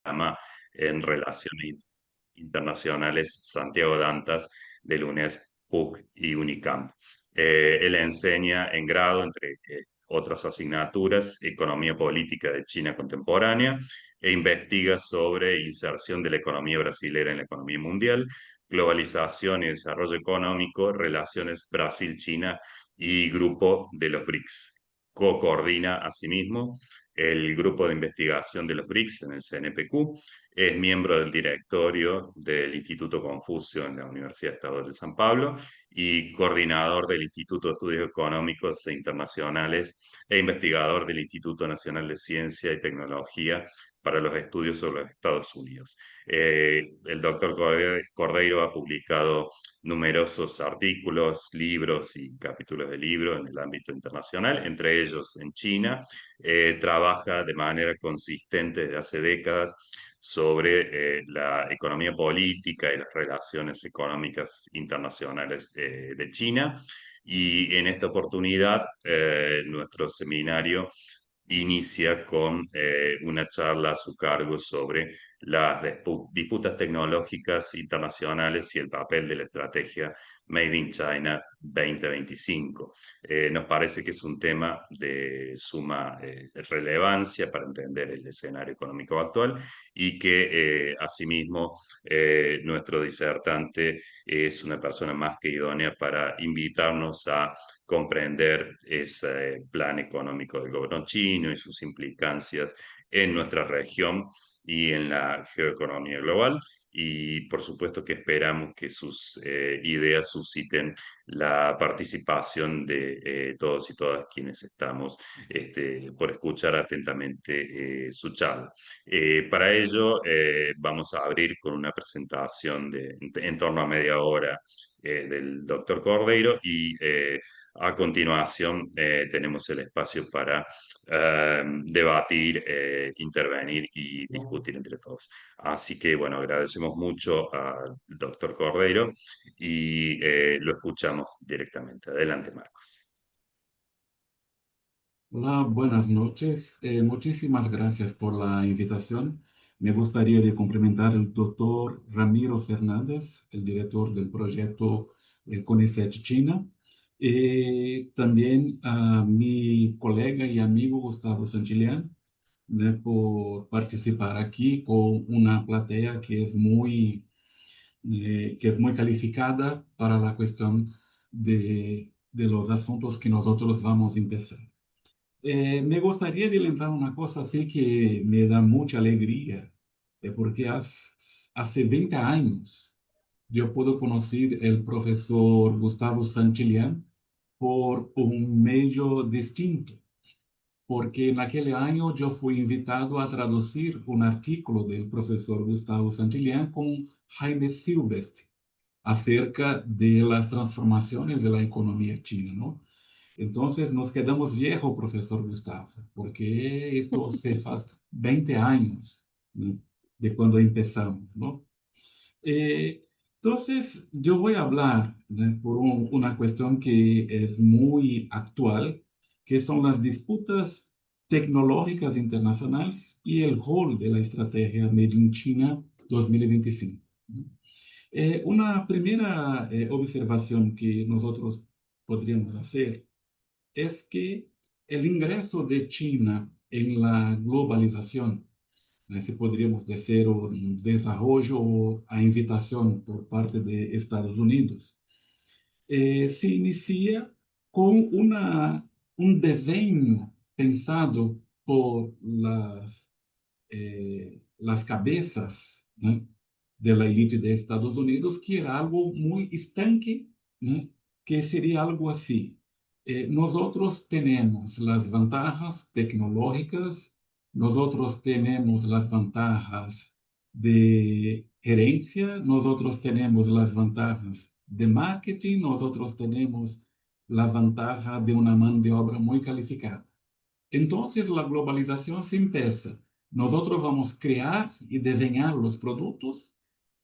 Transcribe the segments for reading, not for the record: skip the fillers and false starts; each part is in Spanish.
llama en Relaciones Internacionales Santiago Dantas del UNES, PUC y UNICAMP. Él enseña en grado, entre otras asignaturas, Economía Política de China Contemporánea e investiga sobre inserción de la economía brasilera en la economía mundial, globalización y desarrollo económico, relaciones Brasil-China y grupo de los BRICS. Co-coordina asimismo el grupo de investigación de los BRICS en el CNPq, es miembro del directorio del Instituto Confucio en la Universidad Estatal de San Pablo y coordinador del Instituto de Estudios Económicos e Internacionales e investigador del Instituto Nacional de Ciencia y Tecnología para los estudios sobre los Estados Unidos. El doctor Cordeiro ha publicado numerosos artículos, libros y capítulos de libros en el ámbito internacional, entre ellos en China. Trabaja de manera consistente desde hace décadas sobre la economía política y las relaciones económicas internacionales de China. Y en esta oportunidad, nuestro seminario inicia con una charla a su cargo sobre las disputas tecnológicas internacionales y el papel de la estrategia Made in China 2025. Nos parece que es un tema de suma relevancia para entender el escenario económico actual y que asimismo nuestro disertante es una persona más que idónea para invitarnos a comprender ese plan económico del gobierno chino y sus implicancias en nuestra región y en la geoeconomía global. Y por supuesto que esperamos que sus ideas susciten la participación de todos y todas quienes estamos por escuchar atentamente su charla. Para ello, vamos a abrir con una presentación en torno a media hora del doctor Cordeiro y a continuación tenemos el espacio para debatir, intervenir y discutir entre todos. Así que, bueno, agradecemos mucho al doctor Cordeiro y lo escuchamos directamente. Adelante, Marcos. Hola, buenas noches. Muchísimas gracias por la invitación. Me gustaría de cumplimentar al doctor Ramiro Fernández, el director del proyecto CONICET China. También a mi colega y amigo Gustavo Santillan, por participar aquí con una platea que es muy calificada para la cuestión de los asuntos que nosotros vamos a empezar. Me gustaría adelantar una cosa así que me da mucha alegría, porque hace 20 años yo pude conocer el profesor Gustavo Santillan por un medio distinto, porque en aquel año yo fui invitado a traducir un artículo del profesor Gustavo Santillan con Jaime Silbert acerca de las transformaciones de la economía china, ¿no? Entonces nos quedamos viejo, profesor Gustavo, porque esto se hace 20 años, ¿no? De cuando empezamos, ¿no? Entonces yo voy a hablar, ¿no? Por una cuestión que es muy actual, que son las disputas tecnológicas internacionales y el rol de la estrategia Made in China 2025. ¿No? Una primera observación que nosotros podríamos hacer es que el ingreso de China en la globalización, si podríamos decir un desarrollo o a invitación por parte de Estados Unidos, se inicia con un diseño pensado por las cabezas, ¿no? De la élite de Estados Unidos, que era algo muy estanque, ¿no? Que sería algo así. Nosotros tenemos las ventajas tecnológicas, nosotros tenemos las ventajas de gerencia, nosotros tenemos las ventajas de marketing, nosotros tenemos la ventaja de una mano de obra muy calificada. Entonces la globalización se empieza. Nosotros vamos a crear y diseñar los productos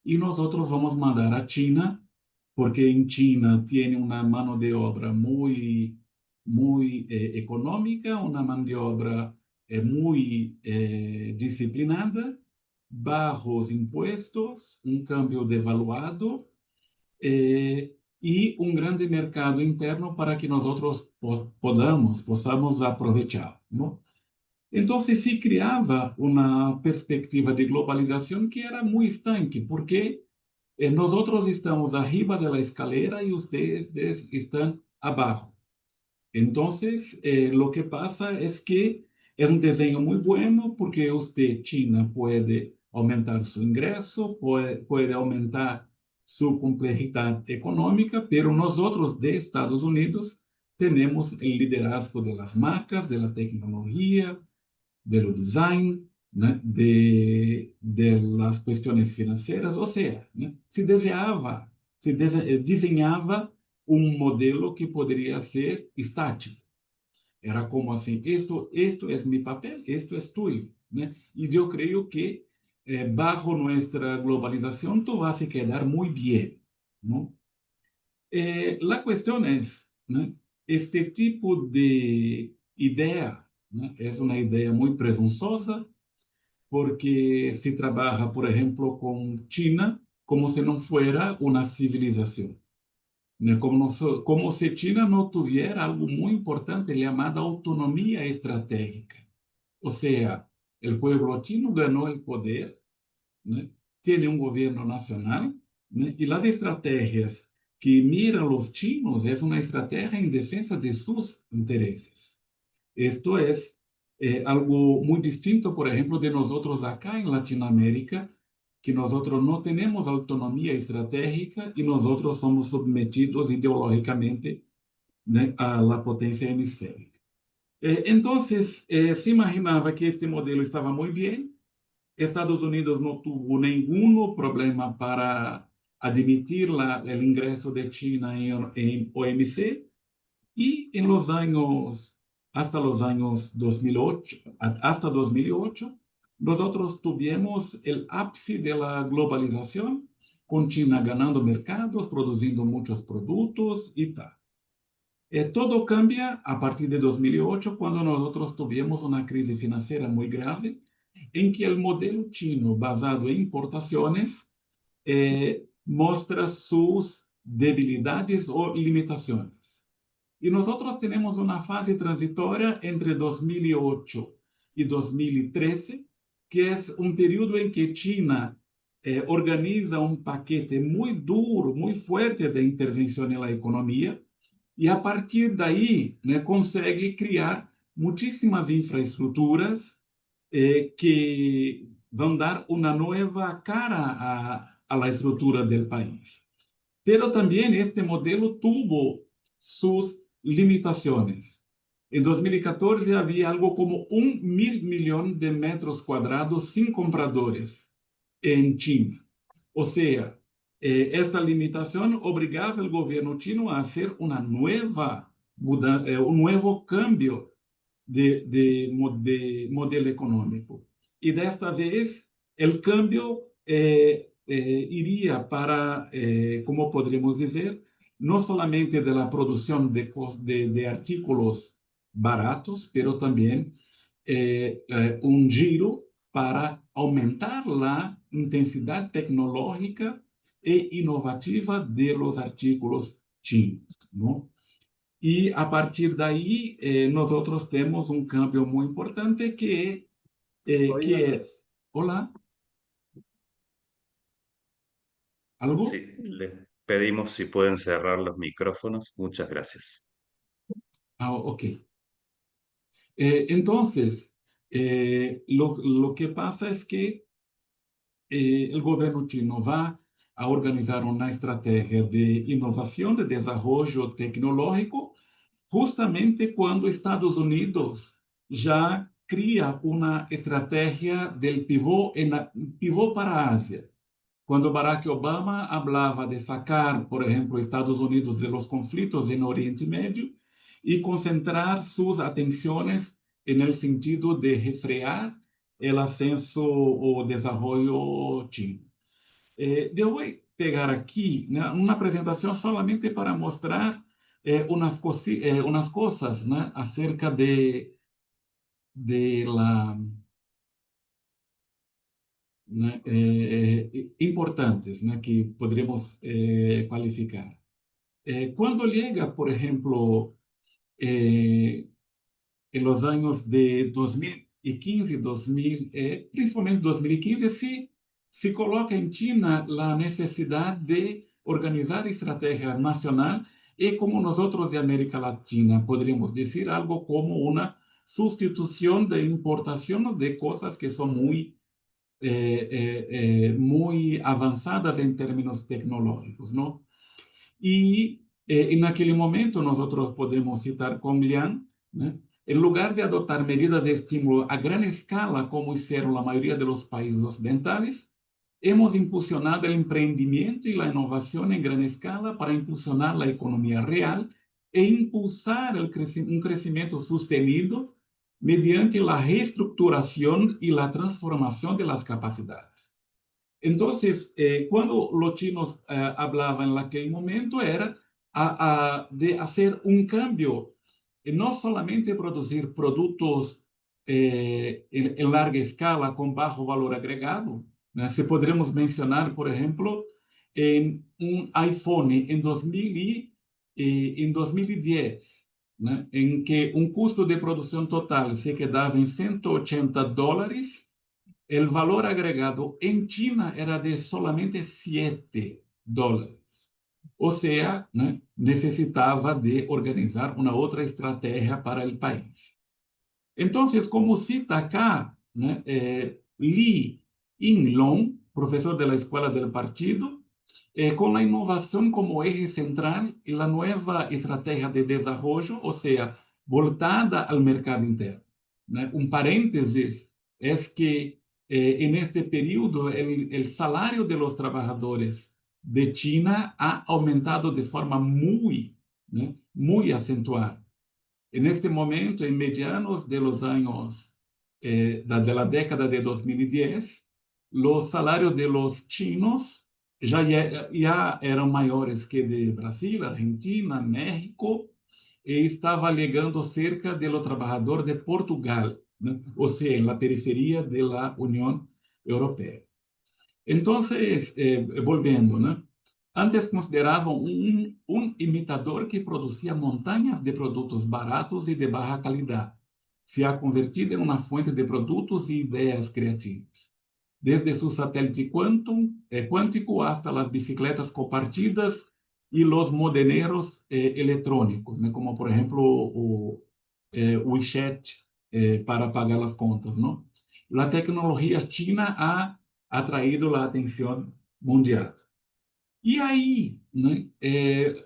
y nosotros vamos a mandar a China, porque en China tiene una mano de obra muy económica, una mano de obra muy disciplinada, bajos impuestos, un cambio devaluado y un grande mercado interno para que nosotros possamos aprovechar, ¿no? Entonces se criaba una perspectiva de globalización que era muy estanque, porque nosotros estamos arriba de la escalera y ustedes están abajo. Entonces, lo que pasa es que es un diseño muy bueno porque usted, China, puede aumentar su ingreso, puede aumentar su complejidad económica, pero nosotros de Estados Unidos tenemos el liderazgo de las marcas, de la tecnología, del design, ¿no? de las cuestiones financieras, o sea, ¿no? Diseñaba un modelo que podría ser estático. Era como assim, esto es mi papel, esto es tuyo, ¿no? Y yo creo que bajo nuestra globalización todo va a quedar muy bien, ¿no? La cuestión es, ¿no? Este tipo de idea, ¿no? Es una idea muy presunçosa, porque se trabaja, por ejemplo, con China como si no fuera una civilización, ¿no? Como si China no tuviera algo muy importante llamado autonomía estratégica. O sea, el pueblo chino ganó el poder, ¿no? Tiene un gobierno nacional, ¿no? Y las estrategias que miran los chinos es una estrategia en defensa de sus intereses. Esto es algo muy distinto, por ejemplo, de nosotros acá en Latinoamérica, que nosotros no tenemos autonomía estratégica y nosotros somos sometidos ideológicamente, ¿no? a la potencia hemisférica. Entonces, se imaginaba que este modelo estaba muy bien. Estados Unidos no tuvo ningún problema para admitir el ingreso de China en OMC. Y en los años, hasta los años 2008, hasta 2008, nosotros tuvimos el ápice de la globalización, con China ganando mercados, produciendo muchos productos y tal. Todo cambia a partir de 2008, cuando nosotros tuvimos una crisis financiera muy grave, en que el modelo chino basado en importaciones muestra sus debilidades o limitaciones. Y nosotros tenemos una fase transitoria entre 2008 y 2013, que es un periodo en que China organiza un paquete muy duro, muy fuerte de intervención en la economía, y a partir de ahí, né, consegue criar muchísimas infraestructuras que vão dar uma nova cara a la estrutura del país. Pero también este modelo tuvo sus limitaciones. En 2014 había algo como 1.000.000.000 de metros cuadrados sin compradores en China. O sea, esta limitación obligaba al gobierno chino a hacer una nueva un nuevo cambio de modelo económico. Y de esta vez el cambio iría para, como podríamos decir, no solamente de la producción de artículos baratos, pero también un giro para aumentar la intensidad tecnológica e inovativa de los artículos chinos, ¿no? Y a partir de ahí, nosotros tenemos un cambio muy importante que es, hola, ¿algo? Sí, les pedimos si pueden cerrar los micrófonos. Muchas gracias. Ah, ok. Entonces, lo que pasa es que el gobierno chino va a organizar una estrategia de innovación, de desarrollo tecnológico, justamente cuando Estados Unidos ya cría una estrategia del pivot para Asia. Cuando Barack Obama hablaba de sacar, por ejemplo, Estados Unidos de los conflictos en Oriente Medio y concentrar sus atenciones en el sentido de refrear el ascenso o desarrollo chino. Eu vou pegar aqui, né, uma apresentação solamente para mostrar umas coisas, né, acerca de né, importantes, né, que poderíamos qualificar. Quando chega, por exemplo, eh, em los anos de 2015, principalmente 2015, se coloca em China a necessidade de organizar estratégia nacional e, como nós outros de América Latina, poderíamos dizer algo como uma substituição de importação de coisas que são muito avançadas em termos tecnológicos, não? E naquele momento, nós podemos citar com Lian, né? Em lugar de adotar medidas de estímulo a grande escala, como fizeram a maioria dos países ocidentais, hemos impulsionado o empreendimento e a inovação em grande escala para impulsionar a economia real e impulsar um crescimento sustenido mediante a reestruturação e a transformação de las capacidades. Entonces, cuando los chinos hablaban en aquel momento era de hacer un cambio, no solamente producir productos en larga escala con bajo valor agregado, ¿no? Si podremos mencionar, por ejemplo, en un iPhone en 2010, ¿no? En que un costo de producción total se quedaba en $180, el valor agregado en China era de solamente $7. O sea, ¿no? Necesitaba de organizar una otra estrategia para el país. Entonces, como cita acá, ¿no? Li Yinglong, profesor de la Escuela del Partido, con la innovación como eje central y la nueva estrategia de desarrollo, o sea, voltada al mercado interno, ¿no? Un paréntesis es que en este periodo el salario de los trabajadores de China ha aumentado de forma muy, ¿no? Muy acentuada. En este momento, en medianos de los años de la década de 2010, los salarios de los chinos ya eran mayores que de Brasil, Argentina, México, e estaba llegando cerca de lo trabajador de Portugal, ¿no? O sea, en la periferia de la Unión Europea. Entonces, volviendo, ¿no? Antes consideraban un imitador que producía montañas de productos baratos y de baja calidad. Se ha convertido en una fuente de productos y ideas creativas. Desde su satélite cuántico hasta las bicicletas compartidas y los modeneros electrónicos, ¿no? Como por ejemplo o WeChat para pagar las contas, ¿no? La tecnología china ha atraído a atenção mundial. E aí, né,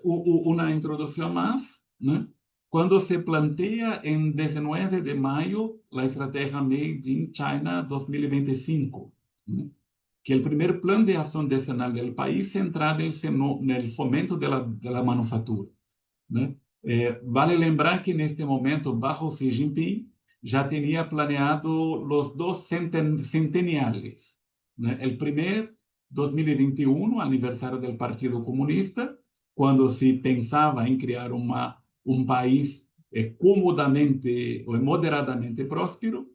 uma introdução mais, né, quando se planteia em 19 de maio a estratégia Made in China 2025, né, que é o primeiro plano de ação decenal do país centrado no fomento da manufatura, né? Vale lembrar que neste momento, bajo Xi Jinping, já tinha planeado os dois centeniales, né? O primeiro, 2021, aniversário do Partido Comunista, quando se pensava em criar país comodamente ou moderadamente próspero,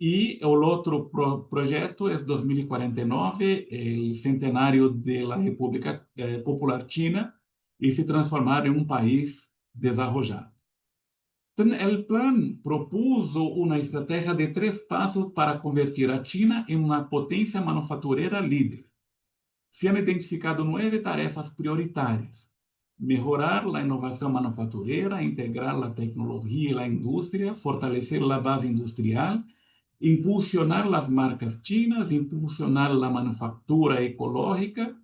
e o outro projeto é 2049, o centenário da República Popular China, e se transformar em um país desarrollado. Então, o plano propuso uma estratégia de 3 passos para convertir a China em uma potência manufatureira líder. Se han identificado 9 tarefas prioritárias: mejorar a inovação manufatureira, integrar a tecnologia e a indústria, fortalecer a base industrial, impulsionar as marcas chinas, impulsionar a manufatura ecológica,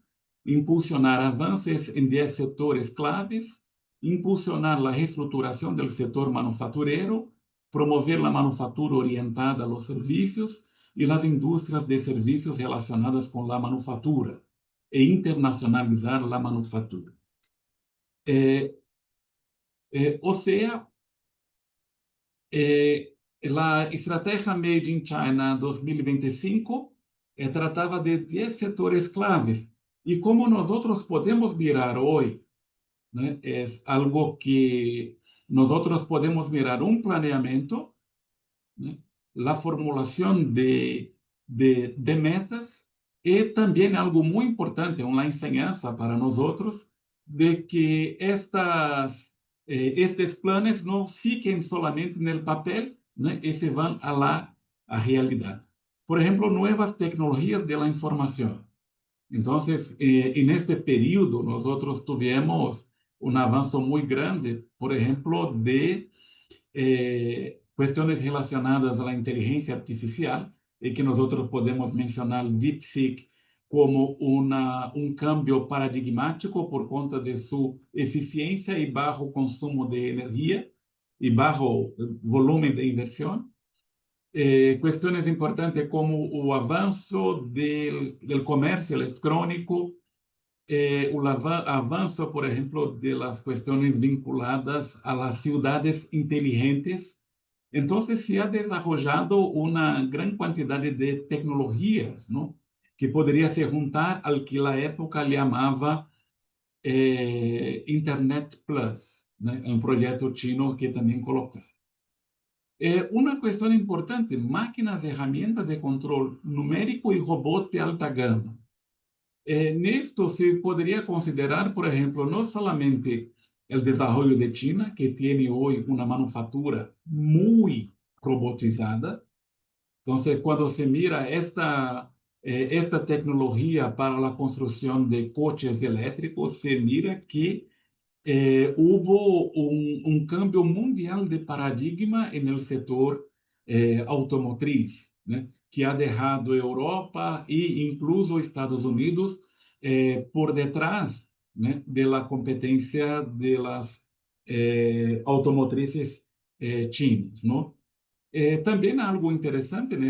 impulsionar avanços em 10 setores claves, impulsionar a reestruturação do setor manufatureiro, promover a manufatura orientada aos serviços e as indústrias de serviços relacionadas com a manufatura, e internacionalizar a manufatura. Ou seja, a estratégia Made in China 2025 tratava de 10 setores claves. E como nós podemos mirar hoje, né, é algo que nós podemos mirar um planeamento, né, a formulação de de metas y también algo muy importante, una enseñanza para nosotros, de que estos planes no fiquen solamente en el papel, ¿no? Y se van a realidad. Por ejemplo, nuevas tecnologías de la información. Entonces, en este periodo nosotros tuvimos un avance muy grande, por ejemplo, de cuestiones relacionadas a la inteligencia artificial, y que nosotros podemos mencionar DeepSeek como un cambio paradigmático por cuenta de su eficiencia y bajo consumo de energía y bajo volumen de inversión. Cuestiones importantes como el avance del comercio electrónico, el avance, por ejemplo, de las cuestiones vinculadas a las ciudades inteligentes. Entonces, se ha desarrollado una gran cantidad de tecnologías, ¿no? Que podría se juntar al que la época llamaba Internet Plus, ¿no? Un proyecto chino que también coloca. Una cuestión importante, máquinas de herramientas de control numérico y robots de alta gama. En esto se podría considerar, por ejemplo, no solamente el desarrollo de China, que tiene hoy una manufactura muy robotizada. Entonces, cuando se mira esta tecnología para la construcción de coches eléctricos, se mira que hubo un cambio mundial de paradigma en el sector automotriz, ¿no? Que ha dejado Europa e incluso Estados Unidos por detrás, ¿no? De la competencia de las automotrices chinas, ¿no? También algo interesante en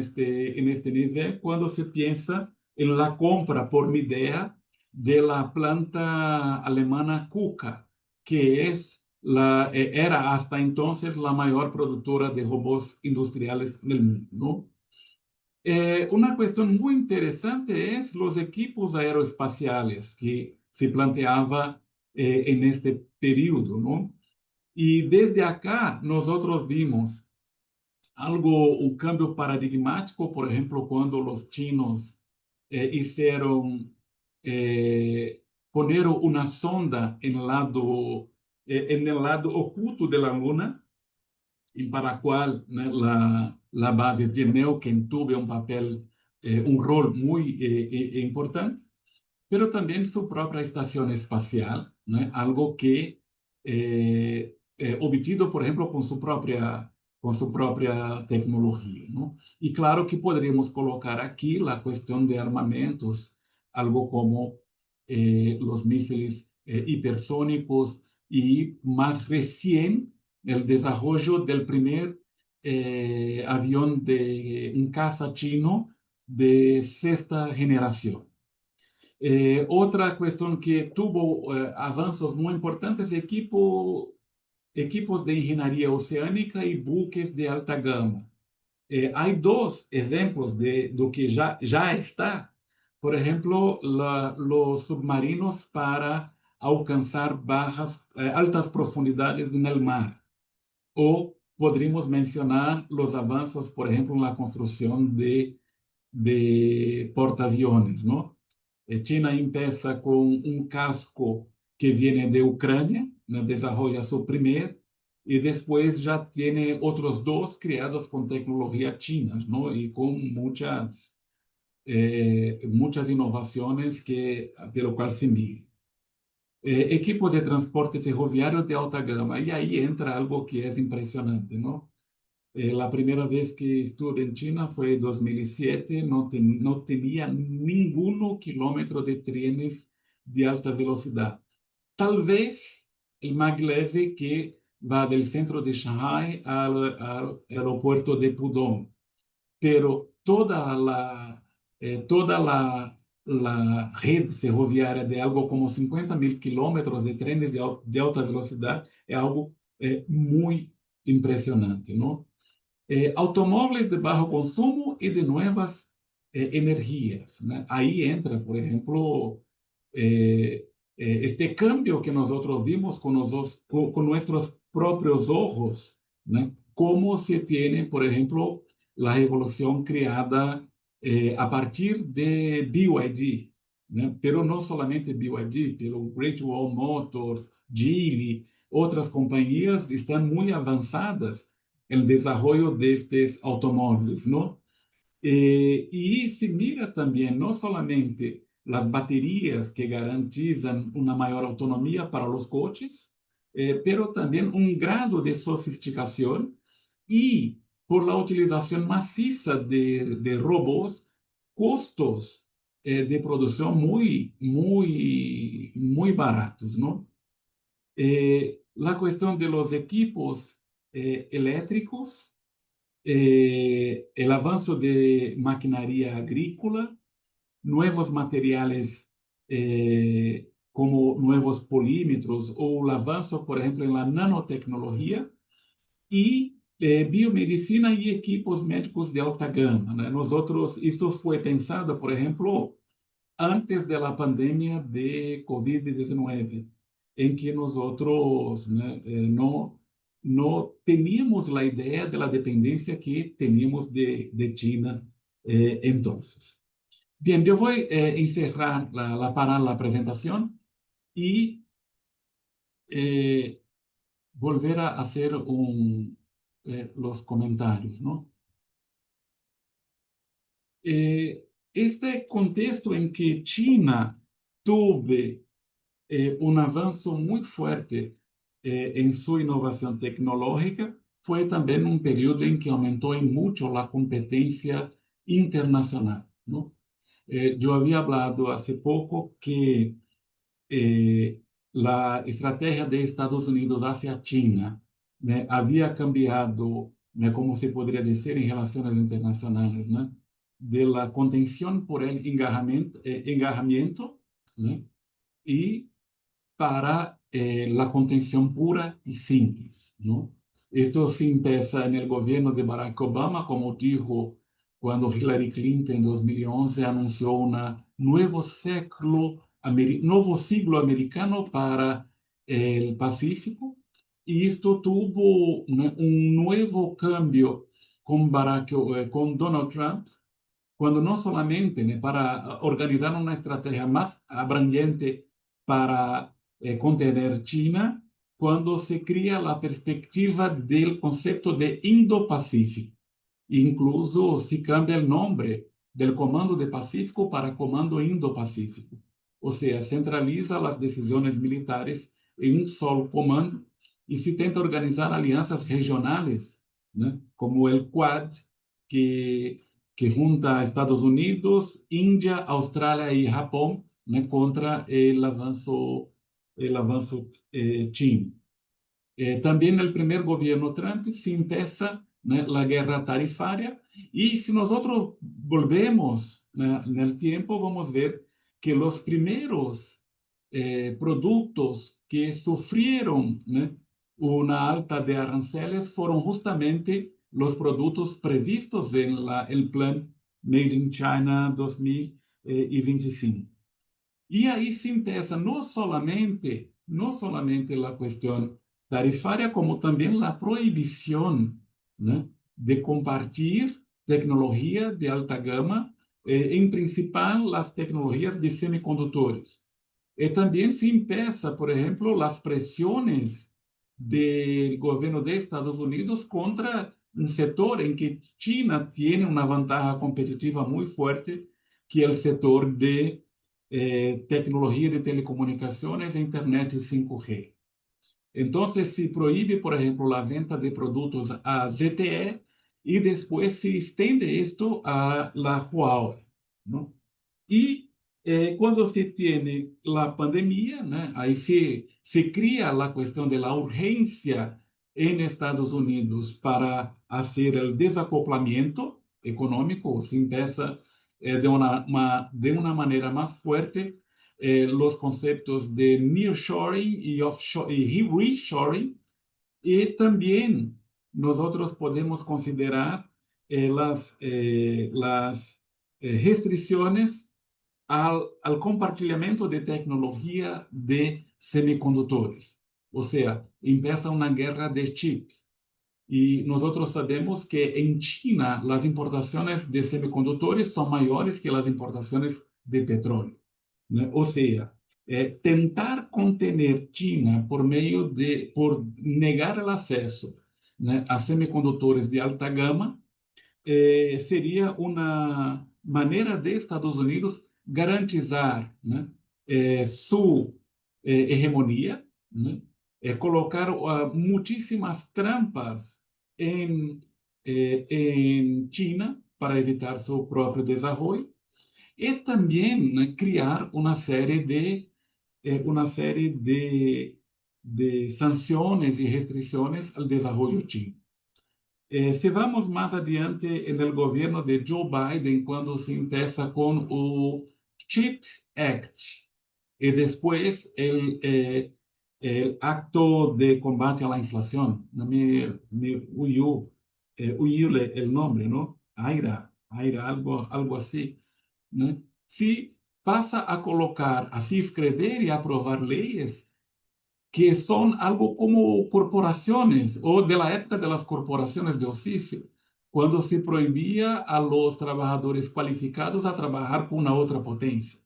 este nivel cuando se piensa en la compra por Midea de la planta alemana KUKA, que era hasta entonces la mayor productora de robots industriales del mundo, ¿no? Una cuestión muy interesante es los equipos aeroespaciales que se planteaba en este periodo, ¿no? Y desde acá nosotros vimos un cambio paradigmático, por ejemplo, cuando los chinos hicieron poner una sonda en el lado oculto de la Luna, y para la cual, né, la base de Neuquén tuvo un papel, un rol muy importante, pero también su propia estación espacial, ¿no? Algo que obtido, por ejemplo, con su propia tecnología, ¿no? Y claro que podríamos colocar aquí la cuestión de armamentos, algo como los misiles hipersónicos y más recién el desarrollo del primer avión de un caza chino de sexta generación. Otra cuestión que tuvo avances muy importantes, equipos de ingeniería oceánica y buques de alta gama. Hay dos ejemplos de lo que ya está. Por ejemplo, los submarinos para alcanzar altas profundidades en el mar. O podríamos mencionar los avances, por ejemplo, en la construcción de portaaviones, ¿no? China empieza con un casco que viene de Ucrania, ¿no? Desarrolla su primer, y después ya tiene otros dos creados con tecnología china, ¿no? Y con muchas innovaciones de lo cual se mide. Equipos de transporte ferroviario de alta gama, y ahí entra algo que es impresionante, ¿no? La primera vez que estuve en China fue en 2007, no tenía ningún kilómetro de trenes de alta velocidad. Tal vez el maglev que va del centro de Shanghai al aeropuerto de Pudong, pero toda la red ferroviaria de algo como 50.000 kilómetros de trenes de alta velocidad es algo muy impresionante, ¿no? Automóviles de bajo consumo y de nuevas energías, ¿no? Ahí entra, por ejemplo, este cambio que nosotros vimos con nuestros propios ojos, ¿no? Cómo se tiene, por ejemplo, la revolución creada a partir de BYD, né? Pero não somente BYD, pelo Great Wall Motors, Geely, outras companhias estão muito avançadas no desenvolvimento destes automóveis, não? Y se mira también no solamente las baterías que garantizan una mayor autonomía para los coches, pero también un grado de sofisticación y por la utilización maciza de robots, costos de producción muy baratos, ¿no? La cuestión de los equipos eléctricos, el avance de maquinaria agrícola, nuevos materiales como nuevos polímetros o el avance, por ejemplo, en la nanotecnología y biomedicina y equipos médicos de alta gama, ¿no? Nosotros, esto fue pensado, por ejemplo, antes de la pandemia de COVID-19, en que nosotros, né, no teníamos la idea de la dependencia que teníamos de China entonces. Bien, yo voy a encerrar parar la presentación y volver a hacer los comentarios, ¿no? Este contexto en que China tuvo un avance muy fuerte en su innovación tecnológica, fue también un periodo en que aumentó en mucho la competencia internacional, ¿no? Yo había hablado hace poco que la estrategia de Estados Unidos hacia China, né, había cambiado, né, como se podría decir en relaciones internacionales, né, de la contención por el engarramiento, né, y para la contención pura y simple, ¿no? Esto se empieza en el gobierno de Barack Obama, como dijo cuando Hillary Clinton en 2011 anunció un nuevo siglo americano para el Pacífico, y esto tuvo un nuevo cambio con Donald Trump, cuando no solamente para organizar una estrategia más abrangente para contener China, cuando se crea la perspectiva del concepto de Indo-Pacífico. Incluso se cambia el nombre del Comando de Pacífico para Comando Indo-Pacífico. O sea, centraliza las decisiones militares en un solo comando y se intenta organizar alianzas regionales, ¿no? Como el Quad, que junta a Estados Unidos, India, Australia y Japón, ¿no? Contra el avance chino. También el primer gobierno Trump se empieza, ¿no? La guerra tarifaria, y si nosotros volvemos, ¿no? En el tiempo, vamos a ver que los primeros productos que sufrieron, ¿no? Una alta de aranceles fueron justamente los productos previstos en el plan Made in China 2025. Y ahí se empieza no solamente la cuestión tarifaria, como también la prohibición, ¿no? De compartir tecnología de alta gama, en principal las tecnologías de semiconductores. También se empieza, por ejemplo, las presiones del gobierno de Estados Unidos contra un sector en que China tiene una ventaja competitiva muy fuerte, que es el sector de tecnología de telecomunicaciones e Internet 5G. Entonces se prohíbe, por ejemplo, la venta de productos a ZTE y después se extiende esto a la Huawei, ¿no? Y cuando se tiene la pandemia, ¿no? Ahí se crea la cuestión de la urgencia en Estados Unidos para hacer el desacoplamiento económico, se empieza de una manera más fuerte los conceptos de nearshoring y reshoring, y también nosotros podemos considerar las restricciones al compartilhamento de tecnología de semicondutores. O sea, empieza una guerra de chips. Y nosotros sabemos que en China las importaciones de semiconductores son mayores que las importaciones de petróleo, ¿no? O sea, tentar contener China por negar el acceso, ¿no?, a semicondutores de alta gama, sería una manera de Estados Unidos garantizar, ¿no?, su hegemonía, ¿no?, colocar muchísimas trampas en China para evitar su propio desarrollo y también, ¿no?, criar una serie de sanciones y restricciones al desarrollo chino. Se vamos más adiante en el gobierno de Joe Biden, cuando se empieza con el CHIPS Act y después el acto de combate a la inflación. No me huyó el nombre, ¿no? AIRA, algo así, ¿no? Si pasa a colocar, así escribir y aprobar leyes que son algo como corporaciones, o de la época de las corporaciones de oficio, cuando se prohibía a los trabajadores cualificados a trabajar con una otra potencia.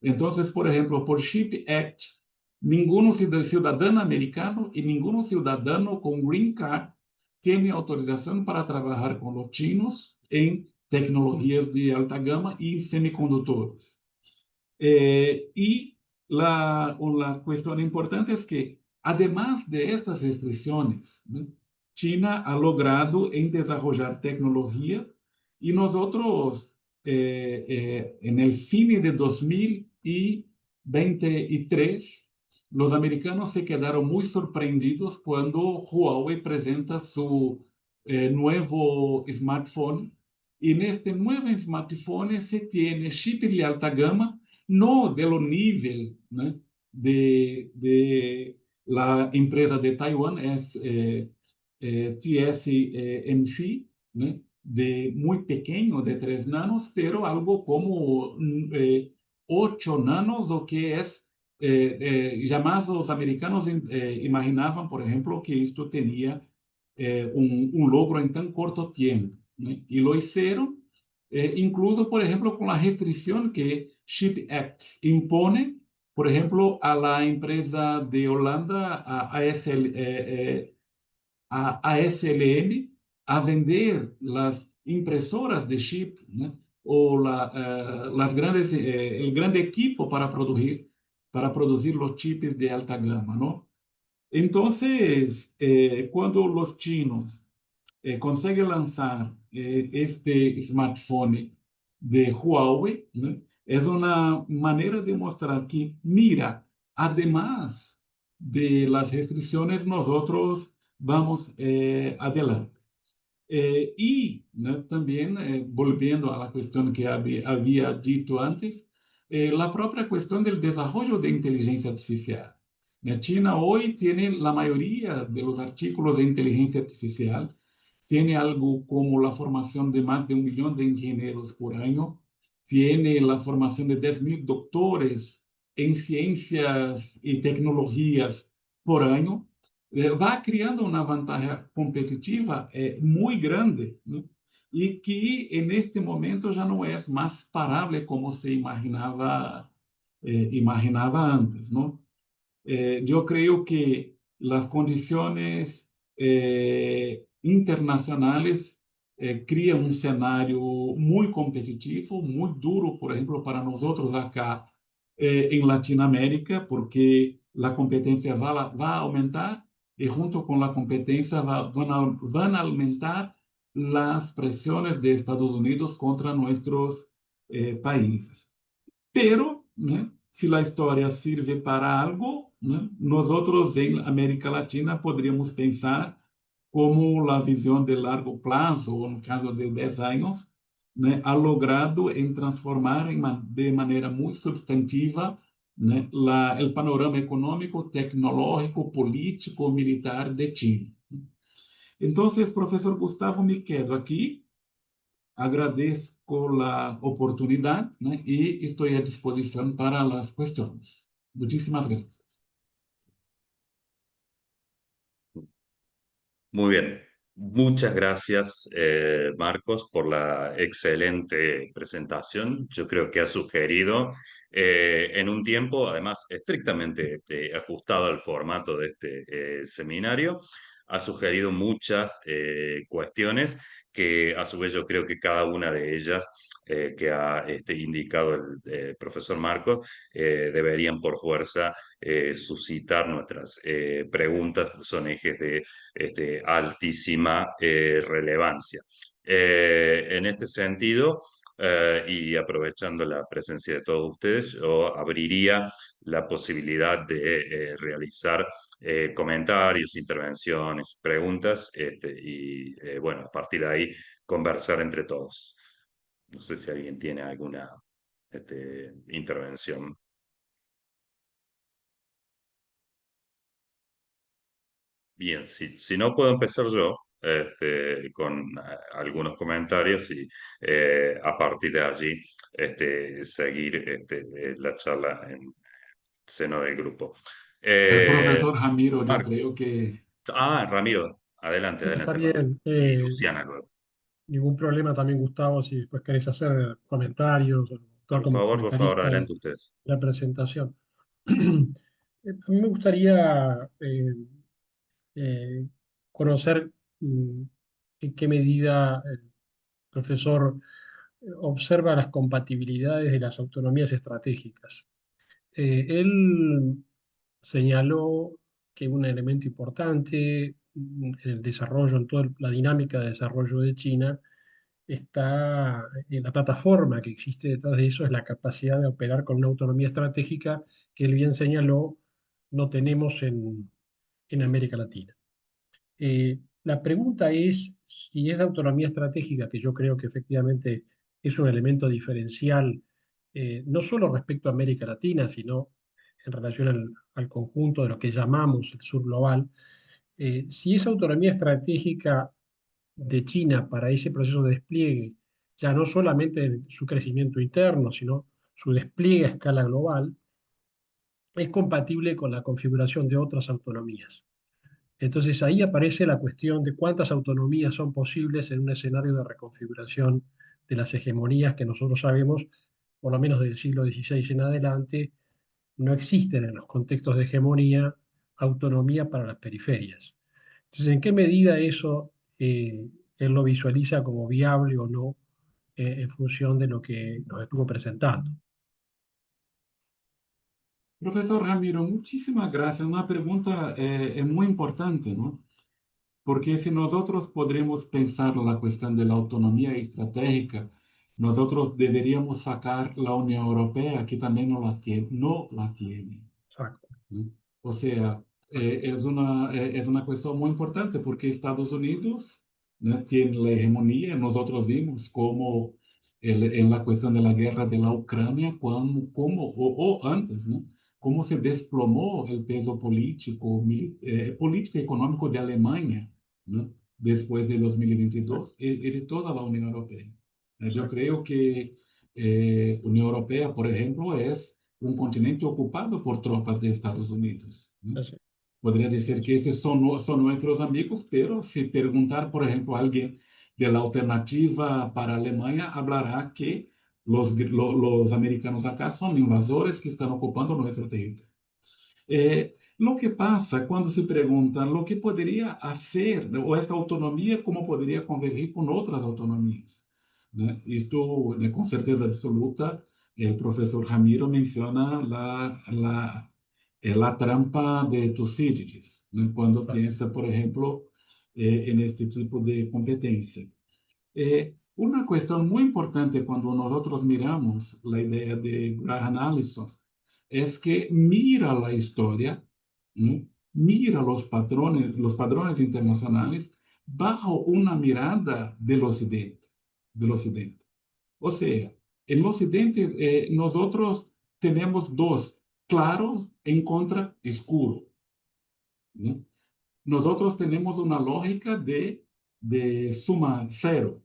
Entonces, por ejemplo, por CHIP Act, ningún ciudadano americano y ningún ciudadano con green card tiene autorización para trabajar con los chinos en tecnologías de alta gama y semiconductores. Y la cuestión importante es que, además de estas restricciones, ¿no?, China ha logrado en desarrollar tecnología y nosotros, en el fin de 2023, los americanos se quedaron muy sorprendidos cuando Huawei presenta su nuevo smartphone. Y en este nuevo smartphone se tiene chip de alta gama, no de lo nivel, ¿no?, de la empresa de Taiwán, es TSMC, ¿no?, de muy pequeño, de 3 nanos, pero algo como 8 nanos, o que es, jamás los americanos imaginaban, por ejemplo, que esto tenía un logro en tan corto tiempo, ¿no? Y lo hicieron. Incluso, por ejemplo, con la restricción que CHIPS Act impone, por ejemplo, a la empresa de Holanda, a ASLM, a vender las impresoras de chip, ¿no?, o el grande equipo para producir los chips de alta gama, ¿no? Entonces, cuando los chinos consegue lançar este smartphone de Huawei, ¿no?, es una manera de mostrar que, mira, además de las restricciones, nosotros vamos adelante. Y, ¿no?, también, volviendo a la cuestión que había dicho antes, la propia cuestión del desarrollo de inteligencia artificial. China hoy tiene la mayoría de los artículos de inteligencia artificial, tiene algo como la formación de más de 1 millón de ingenieros por año, tiene la formación de 10.000 doctores en ciencias y tecnologías por año, va criando una ventaja competitiva muy grande, ¿no?, y que en este momento ya no es más parable como se imaginaba antes, ¿no? Yo creo que las condiciones internacionales crean un escenario muy competitivo, muy duro, por ejemplo, para nosotros acá en Latinoamérica, porque la competencia va a aumentar y junto con la competencia van a aumentar las presiones de Estados Unidos contra nuestros países. Pero, ¿no?, si la historia sirve para algo, ¿no?, nosotros en América Latina podríamos pensar como la visión de largo plazo, o en caso de 10 años, ¿no?, ha logrado en transformar de manera muy sustantiva, ¿no?, el panorama económico, tecnológico, político, militar de China. Entonces, profesor Gustavo, me quedo aquí. Agradezco la oportunidad, ¿no?, y estoy a disposición para las cuestiones. Muchísimas gracias. Muy bien. Muchas gracias, Marcos, por la excelente presentación. Yo creo que ha sugerido en un tiempo, además, estrictamente ajustado al formato de este seminario, ha sugerido muchas cuestiones que a su vez yo creo que cada una de ellas que ha indicado el profesor Marcos deberían por fuerza suscitar nuestras preguntas, son ejes de altísima relevancia. En este sentido, y aprovechando la presencia de todos ustedes, yo abriría la posibilidad de realizar comentarios, intervenciones, preguntas, y bueno, a partir de ahí conversar entre todos. No sé si alguien tiene alguna intervención. Bien, si no puedo empezar yo con algunos comentarios y a partir de allí seguir la charla en seno del grupo. El Eh, profesor Ramiro, yo Marco. creo que Ramiro, adelante, Está adelante, Ramiro. bien, Y Luciana luego. ningún problema también, Gustavo, si después querés hacer comentarios o actuar como Por favor, comentarista adelante de ustedes. la presentación. A mí me gustaría eh, conocer en qué medida el profesor observa las compatibilidades de las autonomías estratégicas. Él señaló que un elemento importante en el desarrollo, en toda la dinámica de desarrollo de China, está en la plataforma que existe detrás de eso, es la capacidad de operar con una autonomía estratégica que él bien señaló, no tenemos en América Latina. La pregunta es si esa autonomía estratégica, que yo creo que efectivamente es un elemento diferencial, no solo respecto a América Latina, sino en relación al conjunto de lo que llamamos el sur global, si esa autonomía estratégica de China para ese proceso de despliegue, ya no solamente en su crecimiento interno, sino su despliegue a escala global, es compatible con la configuración de otras autonomías. Entonces ahí aparece la cuestión de cuántas autonomías son posibles en un escenario de reconfiguración de las hegemonías que nosotros sabemos, por lo menos del siglo XVI en adelante, no existen en los contextos de hegemonía autonomía para las periferias. Entonces, ¿en qué medida eso él lo visualiza como viable o no en función de lo que nos estuvo presentando? profesor Ramiro, muchísimas gracias. Una pregunta muy importante, ¿no? Porque si nosotros podremos pensar la cuestión de la autonomía estratégica, nosotros deberíamos sacar la Unión Europea, que también no la tiene. No la tiene. Exacto. ¿No? O sea, es una cuestión muy importante porque Estados Unidos, ¿no?, tiene la hegemonía. Nosotros vimos cómo en la cuestión de la guerra de la Ucrania, o antes, ¿no?, cómo se desplomó el peso político, político y económico de Alemania, ¿no?, después de 2022 y de toda la Unión Europea. Yo Exacto. creo que Unión Europea, por ejemplo, es un continente ocupado por tropas de Estados Unidos, ¿no? Así, Podría decir que esos son nuestros amigos, pero si preguntar, por ejemplo, a alguien de la alternativa para Alemania, hablará que los americanos acá son invasores que están ocupando nuestro territorio. Lo que pasa cuando se pregunta lo que podría hacer, o esta autonomía, cómo podría convergir con otras autonomías, ¿no? Esto, con certeza absoluta, el profesor Ramiro menciona la trampa de Tucídides, ¿no?, cuando exacto. piensa, por ejemplo, en este tipo de competencia. Una cuestión muy importante cuando nosotros miramos la idea de Graham Allison es que mira la historia, ¿no?, mira los padrones internacionales bajo una mirada del Occidente, del Occidente. O sea, en el Occidente nosotros tenemos dos, claros en contra oscuro, ¿no? Nosotros tenemos una lógica de suma cero.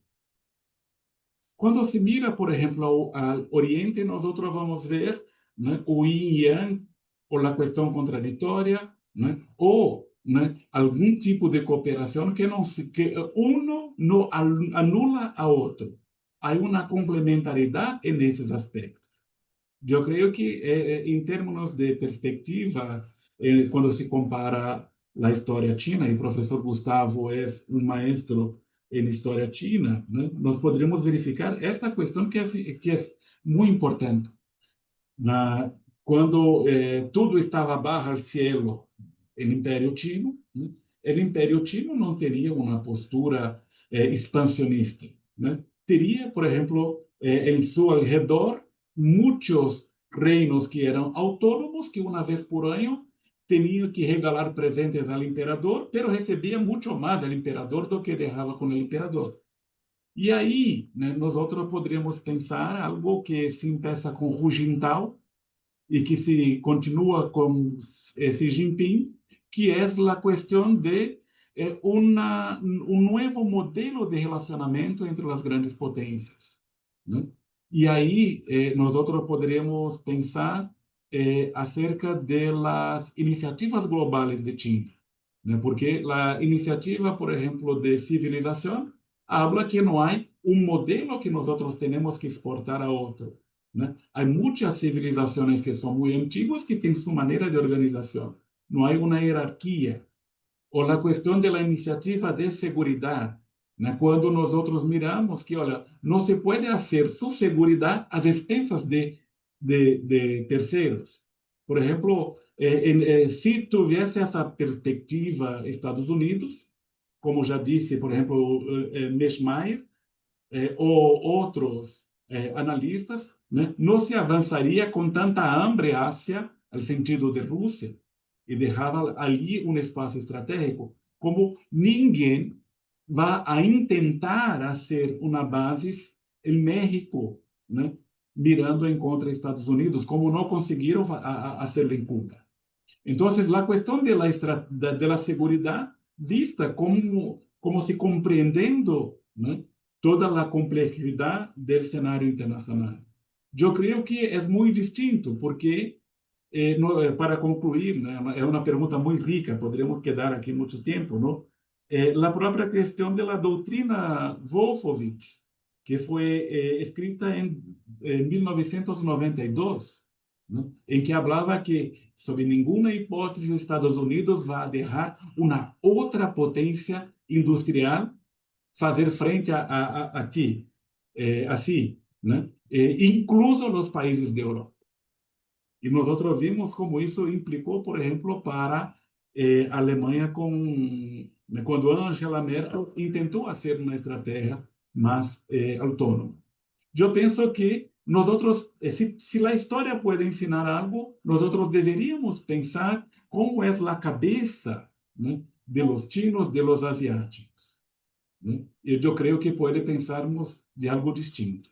Cuando se mira, por ejemplo, al Oriente, nosotros vamos a ver, ¿no?, o yin yang, o la cuestión contradictoria, ¿no?, o ¿no? Algún tipo de cooperación que uno no anula a otro. Hay una complementariedad en esos aspectos. Yo creo que en términos de perspectiva, cuando se compara la historia china, y el profesor Gustavo es un maestro en historia china, ¿no? Nos podríamos verificar esta cuestión que es muy importante. Quando tudo estava barra ao cielo, o Império Chino, né? O Império Chino não teria uma postura expansionista, né? Teria, por exemplo, em seu alrededor, muitos reinos que eram autônomos, que uma vez por ano tinham que regalar presentes ao imperador, pero recebia muito mais do imperador do que deixava com o imperador. E aí, né, nós outros poderíamos pensar algo que se empieza com Hu Jintao, y que se continúa con Xi Jinping, que es la cuestión de un nuevo modelo de relacionamiento entre las grandes potencias, ¿no? Y ahí nosotros podríamos pensar acerca de las iniciativas globales de China, ¿no? Porque la iniciativa, por ejemplo, de civilización, habla que no hay un modelo que nosotros tenemos que exportar a otro, ¿no? Hay muchas civilizaciones que son muy antiguas que tienen su manera de organización. No hay una jerarquía. O la cuestión de la iniciativa de seguridad, ¿no? Cuando nosotros miramos que, olha, no se puede hacer su seguridad a despensas de terceros. Por ejemplo, si tuviese esa perspectiva Estados Unidos, como ya dice, por ejemplo, Meschmeyer, ou outros analistas, né, não se avançaria com tanta hambre hacia o sentido de Rússia e deixava ali um espaço estratégico, como ninguém vai a tentar fazer uma base em México, né, mirando em contra Estados Unidos, como não conseguiram fazer em Cuba. Então, a questão da segurança vista como se compreendendo, né, toda a complexidade do cenário internacional. Eu creio que é muito distinto, porque, para concluir, né, é uma pergunta muito rica, poderíamos quedar aqui muito tempo, não? A própria questão da doutrina Wolfowitz, que foi escrita em 1992, ¿no? En que hablaba que, sobre ninguna hipótesis, Estados Unidos va a dejar una otra potencia industrial fazer frente a ti, así, ¿no? Incluso los países de Europa. Y nosotros vimos como eso implicó, por ejemplo, para Alemanha cuando Angela Merkel intentó hacer una estrategia más autónoma. Yo pienso que nosotros, si la historia puede enseñar algo, nosotros deberíamos pensar cómo es la cabeza, ¿no?, de los chinos, de los asiáticos, ¿no? Y yo creo que puede pensarnos de algo distinto.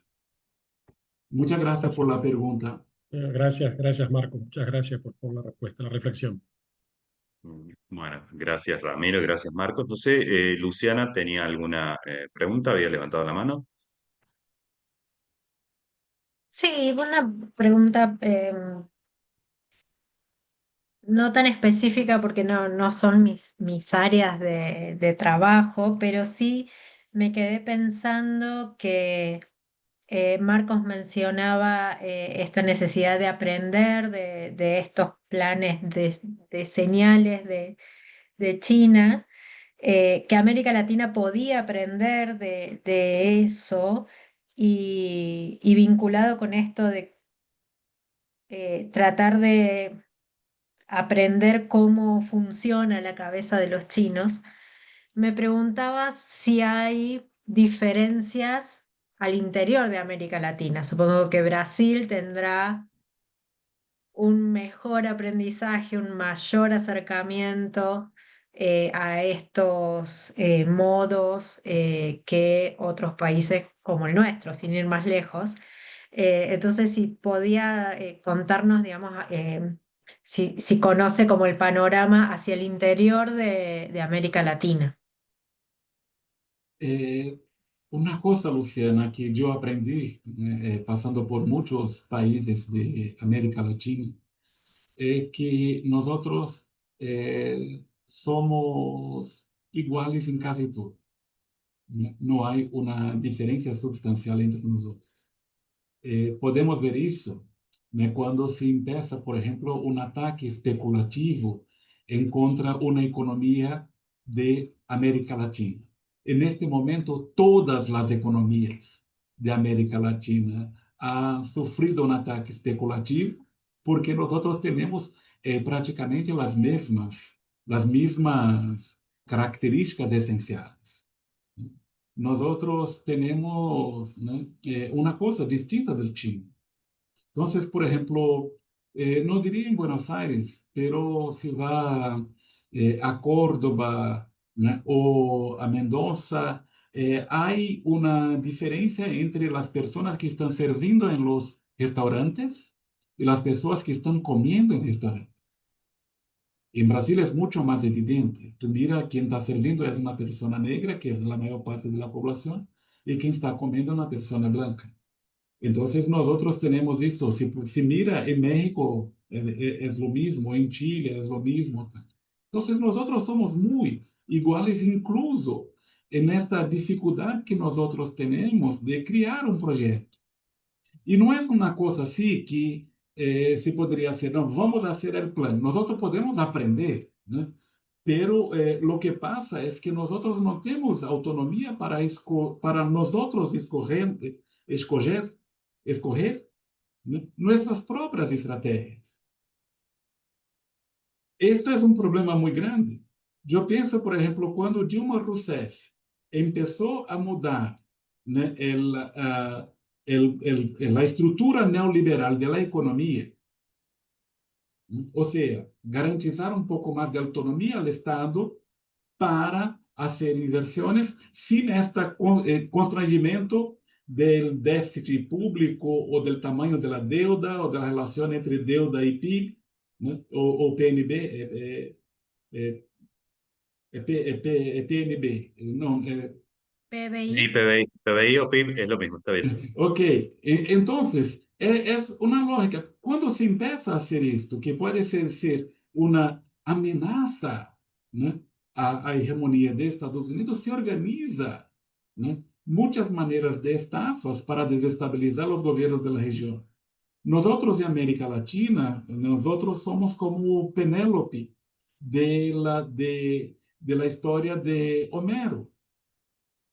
Muchas gracias por la pregunta. Gracias, gracias Marco, muchas gracias por la respuesta, la reflexión. Bueno, gracias Ramiro, gracias Marcos. Entonces, Luciana tenía alguna pregunta, había levantado la mano. Sí, una pregunta no tan específica porque no son mis áreas de trabajo, pero sí me quedé pensando que Marcos mencionaba esta necesidad de aprender de estos planes de señales de China, que América Latina podía aprender de eso y vinculado con esto de tratar de aprender cómo funciona la cabeza de los chinos, me preguntaba si hay diferencias al interior de América Latina. Supongo que Brasil tendrá un mejor aprendizaje, un mayor acercamiento a estos modos que otros países como el nuestro, sin ir más lejos. Entonces, si podía contarnos, digamos, si conoce como el panorama hacia el interior de América Latina. Una cosa, Luciana, que yo aprendí pasando por muchos países de América Latina, es que nosotros somos iguales en casi todo. No hay una diferencia sustancial entre nosotros. Podemos ver isso, né, quando se empieza, por exemplo, um ataque especulativo em contra uma economia de América Latina. E neste momento, todas as economias de América Latina han sofrido um ataque especulativo, porque nós temos praticamente as mesmas características essenciais. Nosotros tenemos, ¿no? Una cosa distinta del chino. Entonces, por ejemplo, no diría en Buenos Aires, pero si va a Córdoba, ¿no? O a Mendoza, hay una diferencia entre las personas que están sirviendo en los restaurantes y las personas que están comiendo en restaurantes. En Brasil es mucho más evidente. Tú mira, quien está sirviendo es una persona negra, que es la mayor parte de la población, y quien está comiendo es una persona blanca. Entonces nosotros tenemos esto. Si mira, en México es lo mismo, en Chile es lo mismo. Entonces nosotros somos muy iguales, incluso en esta dificultad que nosotros tenemos de crear un proyecto. E não é uma coisa assim que se poderia ser, não, vamos fazer o plano. Nós podemos aprender, né? Pero lo que pasa es que nosotros no tenemos autonomía para nosotros escoger, ¿no? Nuestras propias estrategias. Esto es un problema muy grande. Yo pienso, por ejemplo, cuando Dilma Rousseff empezó a mudar, né, la estructura neoliberal de la economía, o sea, garantizar un poco más de autonomía al Estado para hacer inversiones sin este constrangimiento del déficit público o del tamaño de la deuda o de la relación entre deuda y PIB, ¿no? O PNB, PNB, no, Y PBI. PBI o PIB es lo mismo, está bien. ok, entonces es una lógica. Cuando se empieza a hacer esto, que puede ser una amenaza, ¿no? A hegemonía de Estados Unidos, se organiza, ¿no? Muchas maneras de estafas para desestabilizar los gobiernos de la región. Nosotros de América Latina, nosotros somos como Penélope de la historia de Homero.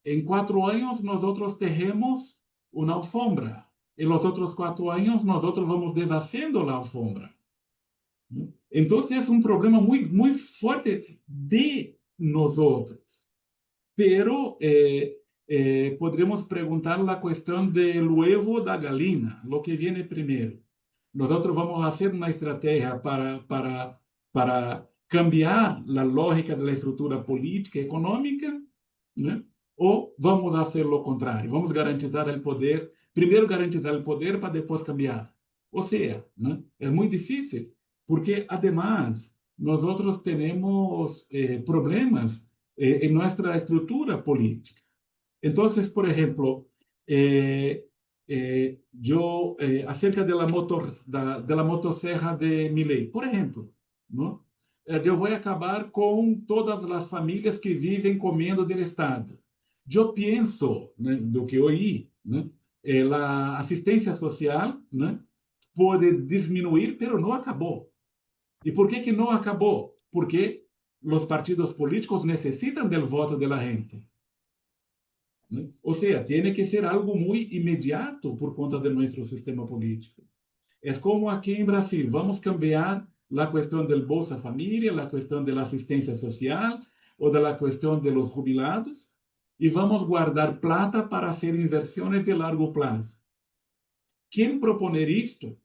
En 4 años nosotros tejemos una alfombra. En los otros 4 años nosotros vamos deshaciendo la alfombra. Entonces es un problema muy, muy fuerte de nosotros. Pero podríamos preguntar la cuestión del huevo da gallina, lo que viene primero. Nosotros vamos a hacer una estrategia para cambiar la lógica de la estructura política y económica, ¿no? O vamos a hacer lo contrario, vamos a garantizar el poder, primero garantizar el poder para después cambiar. O sea, ¿no? Es muy difícil, porque además nosotros tenemos problemas en nuestra estructura política. Entonces, por ejemplo, acerca de la motosserra de Milei, por ejemplo, ¿no? Eu vou acabar com todas as famílias que vivem comendo do Estado. Eu penso, né, do que oí, né, a assistência social, né, pode diminuir, mas não acabou. E por que não acabou? Porque os partidos políticos necessitam do voto da gente. ¿No? O sea, tiene que ser algo muy inmediato por cuenta de nuestro sistema político. Es como aquí en Brasil, vamos a cambiar la cuestión del Bolsa Familia, la cuestión de la asistencia social o de la cuestión de los jubilados y vamos a guardar plata para hacer inversiones de largo plazo. Quien proponer esto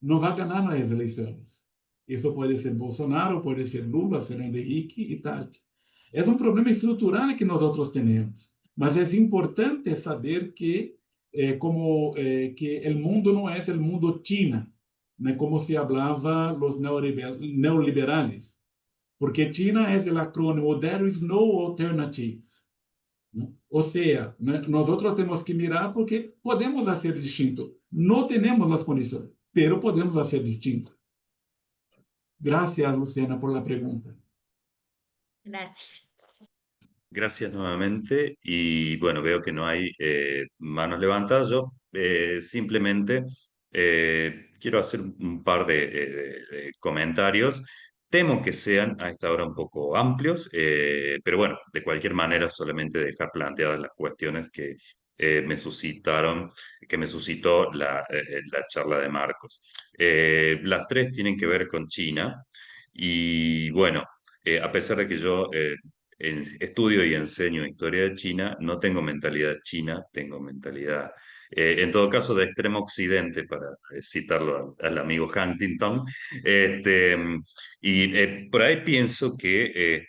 no va a ganar las elecciones. Eso puede ser Bolsonaro, puede ser Lula, Fernando Henrique y tal. Es un problema estructural que nosotros tenemos. Mas é importante saber que que o mundo não é o mundo China, né, como se falava os neoliberales, porque China é o acrônimo There is no alternative. Né? Ou seja, né, nós temos que mirar porque podemos fazer distinto. Não temos as condições, pero podemos fazer distinto. Gracias, Luciana, por la pregunta. Gracias. Gracias nuevamente y bueno, veo que no hay manos levantadas. Yo simplemente quiero hacer un par de comentarios. Temo que sean a esta hora un poco amplios, pero bueno, de cualquier manera solamente dejar planteadas las cuestiones me suscitaron, que me suscitó la charla de Marcos. Las tres tienen que ver con China y bueno, a pesar de que yo estudio y enseño historia de China, no tengo mentalidad china, tengo mentalidad, en todo caso, de extremo occidente, para citarlo al amigo Huntington. Este, por ahí pienso que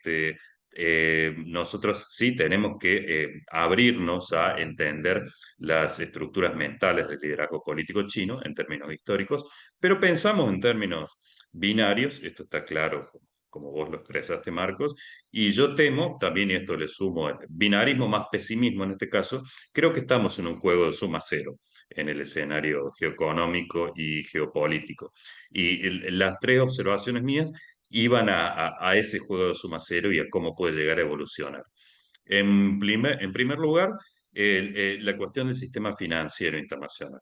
nosotros sí tenemos que abrirnos a entender las estructuras mentales del liderazgo político chino en términos históricos, pero pensamos en términos binarios, esto está claro, como vos lo expresaste, Marcos, y yo temo, también y esto le sumo el binarismo más pesimismo en este caso, creo que estamos en un juego de suma cero en el escenario geoeconómico y geopolítico. Y las tres observaciones mías iban a ese juego de suma cero y a cómo puede llegar a evolucionar. En primer lugar, la cuestión del sistema financiero internacional,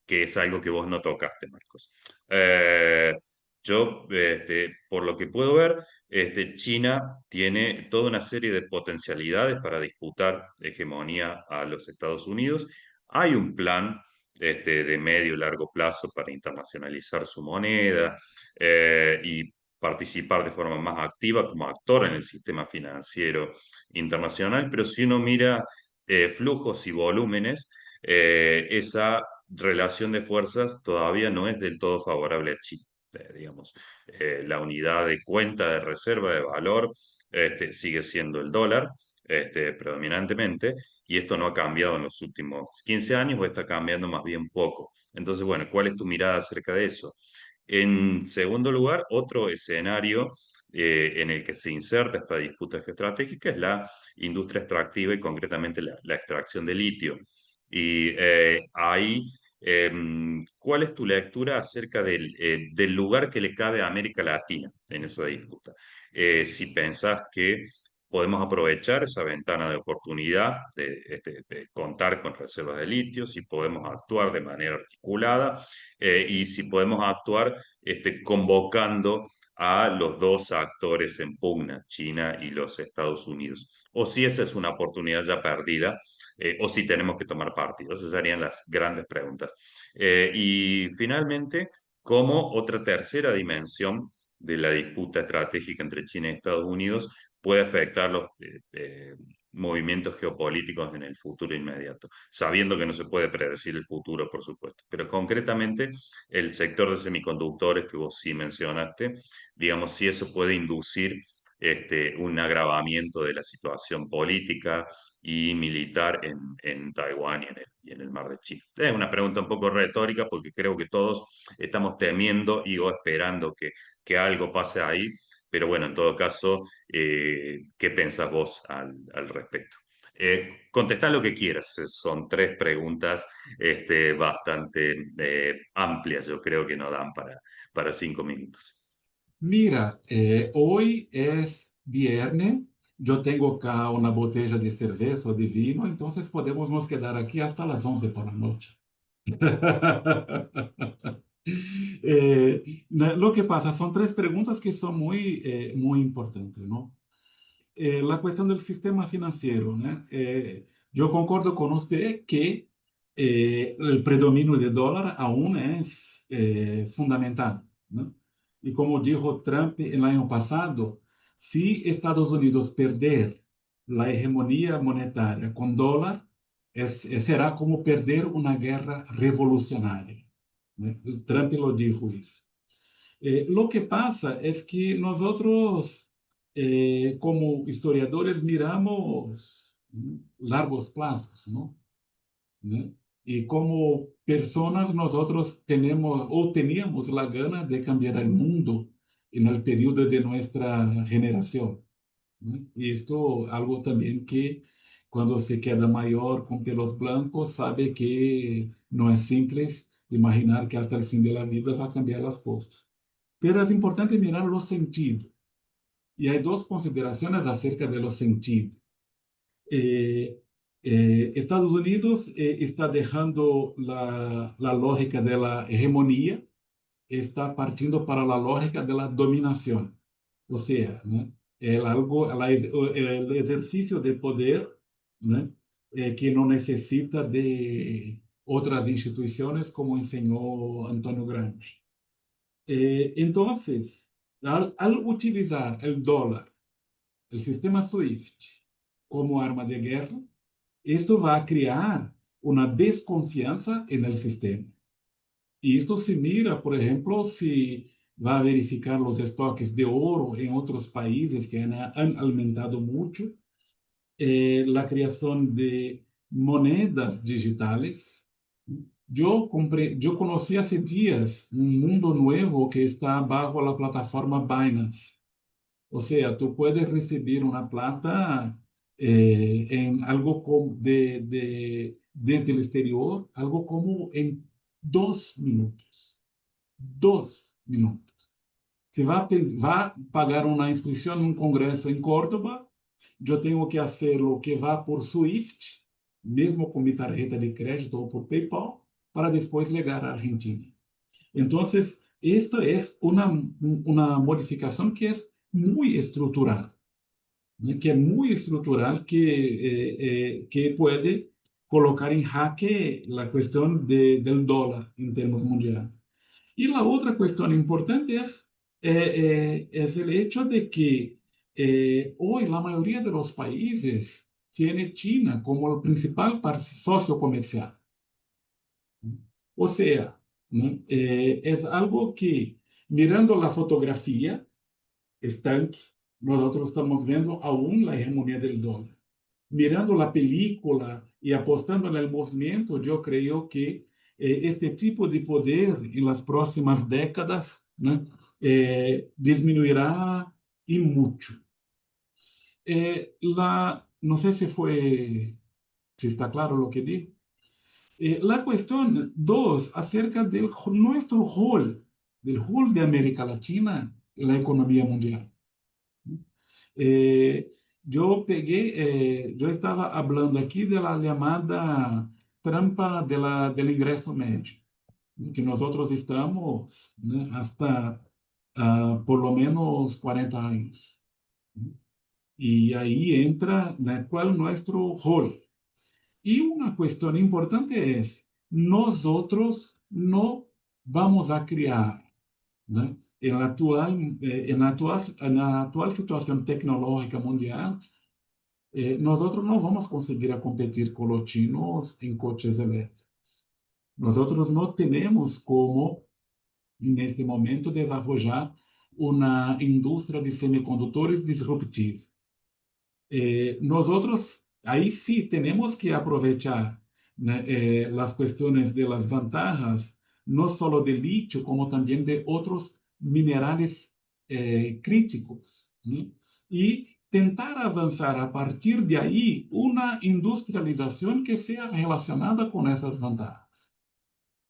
que es algo que vos no tocaste, Marcos. Eh, por lo que puedo ver, China tiene toda una serie de potencialidades para disputar hegemonía a los Estados Unidos. Hay un plan de medio y largo plazo para internacionalizar su moneda y participar de forma más activa como actor en el sistema financiero internacional, pero si uno mira flujos y volúmenes, esa relación de fuerzas todavía no es del todo favorable a China. Digamos, la unidad de cuenta de reserva de valor sigue siendo el dólar predominantemente, y esto no ha cambiado en los últimos 15 años o está cambiando más bien poco. Entonces, bueno, ¿cuál es tu mirada acerca de eso? En segundo lugar, otro escenario en el que se inserta esta disputa estratégica es la industria extractiva y concretamente la extracción de litio. Y ahí, ¿cuál es tu lectura acerca del lugar que le cabe a América Latina en esa disputa? Si pensás que podemos aprovechar esa ventana de oportunidad de contar con reservas de litio, si podemos actuar de manera articulada y si podemos actuar convocando a los dos actores en pugna, China y los Estados Unidos, o si esa es una oportunidad ya perdida, o si tenemos que tomar partido. Esas serían las grandes preguntas. Y finalmente, como otra tercera dimensión de la disputa estratégica entre China y Estados Unidos puede afectar los movimientos geopolíticos en el futuro inmediato, sabiendo que no se puede predecir el futuro, por supuesto, pero concretamente el sector de semiconductores que vos sí mencionaste, digamos, si eso puede inducir un agravamiento de la situación política y militar en Taiwán y en el Mar de China. Es una pregunta un poco retórica porque creo que todos estamos temiendo y o esperando que algo pase ahí, pero bueno, en todo caso, ¿qué pensás vos al respecto? Contestá lo que quieras, son tres preguntas bastante amplias, yo creo que no dan para 5 minutos. Mira, hoy es viernes, yo tengo acá una botella de cerveza o de vino, entonces podemos nos quedar aquí hasta las 11 por la noche. Lo que pasa son tres preguntas que son muy importantes, ¿no? La cuestión del sistema financiero, ¿no? Yo concordo con usted que el predominio del dólar aún es fundamental, ¿no? Y como dijo Trump el año pasado, si Estados Unidos perder la hegemonía monetaria con dólar, será como perder una guerra revolucionaria, ¿no? Trump lo dijo eso. Lo que pasa es que nosotros, como historiadores, miramos largos plazos, ¿no? ¿No? Y como personas nosotros tenemos o teníamos la gana de cambiar el mundo en el periodo de nuestra generación, ¿no? Y esto algo también que cuando se queda mayor con pelos blancos sabe que no es simple imaginar que hasta el fin de la vida va a cambiar las cosas. Pero es importante mirar los sentidos. Y hay dos consideraciones acerca de los sentidos. Estados Unidos está dejando la lógica de la hegemonía, está partindo para la lógica de la dominación. O sea, ¿no? El ejercicio de poder, ¿no? Que no necesita de otras instituciones, como enseñó Antonio Gramsci. Entonces, al utilizar el dólar, el sistema SWIFT, como arma de guerra, esto va a crear una desconfianza en el sistema. Y esto se mira, por ejemplo, si va a verificar los estoques de oro en otros países que han aumentado mucho, la creación de monedas digitales. Yo conocí hace días un mundo nuevo que está bajo la plataforma Binance. O sea, tú puedes recibir una plata en algo desde el exterior, algo como en 2 minutos. 2 minutos. Se va a pagar una inscripción en un congreso en Córdoba, yo tengo que hacer lo que va por SWIFT, mesmo con mi tarjeta de crédito o por PayPal, para después llegar a Argentina. Entonces, esto es una modificación que es muy estructural, ¿no? Que es muy estructural, que puede colocar en jaque la cuestión del dólar en términos mundiales. Y la otra cuestión importante es el hecho de que hoy la mayoría de los países tiene China como el principal socio comercial. O sea, ¿no? Es algo que, mirando la fotografía, nosotros estamos viendo aún la hegemonía del dólar. Mirando la película y apostando en el movimiento, yo creo que este tipo de poder en las próximas décadas, ¿no? Disminuirá y mucho. No sé si está claro lo que digo. La cuestión 2, acerca de nuestro del rol de América Latina en la economía mundial. Eh, yo estaba hablando aquí de la llamada trampa del ingreso medio, que nosotros estamos, ¿no? Hasta por lo menos 40 años. Y ahí entra, ¿no? ¿Cuál es nuestro rol? Y una cuestión importante es, nosotros no vamos a crear, ¿no? En la actual situación tecnológica mundial, nosotros no vamos a conseguir a competir con los chinos en coches eléctricos. Nosotros no tenemos como, en este momento, desarrollar una industria de semicondutores disruptiva. Nosotros ahí sí tenemos que aprovechar, ¿no? Las cuestiones de las ventajas, no solo de litio, como también de otros minerales críticos, ¿no? Y tentar avanzar a partir de ahí una industrialización que sea relacionada con esas ventajas.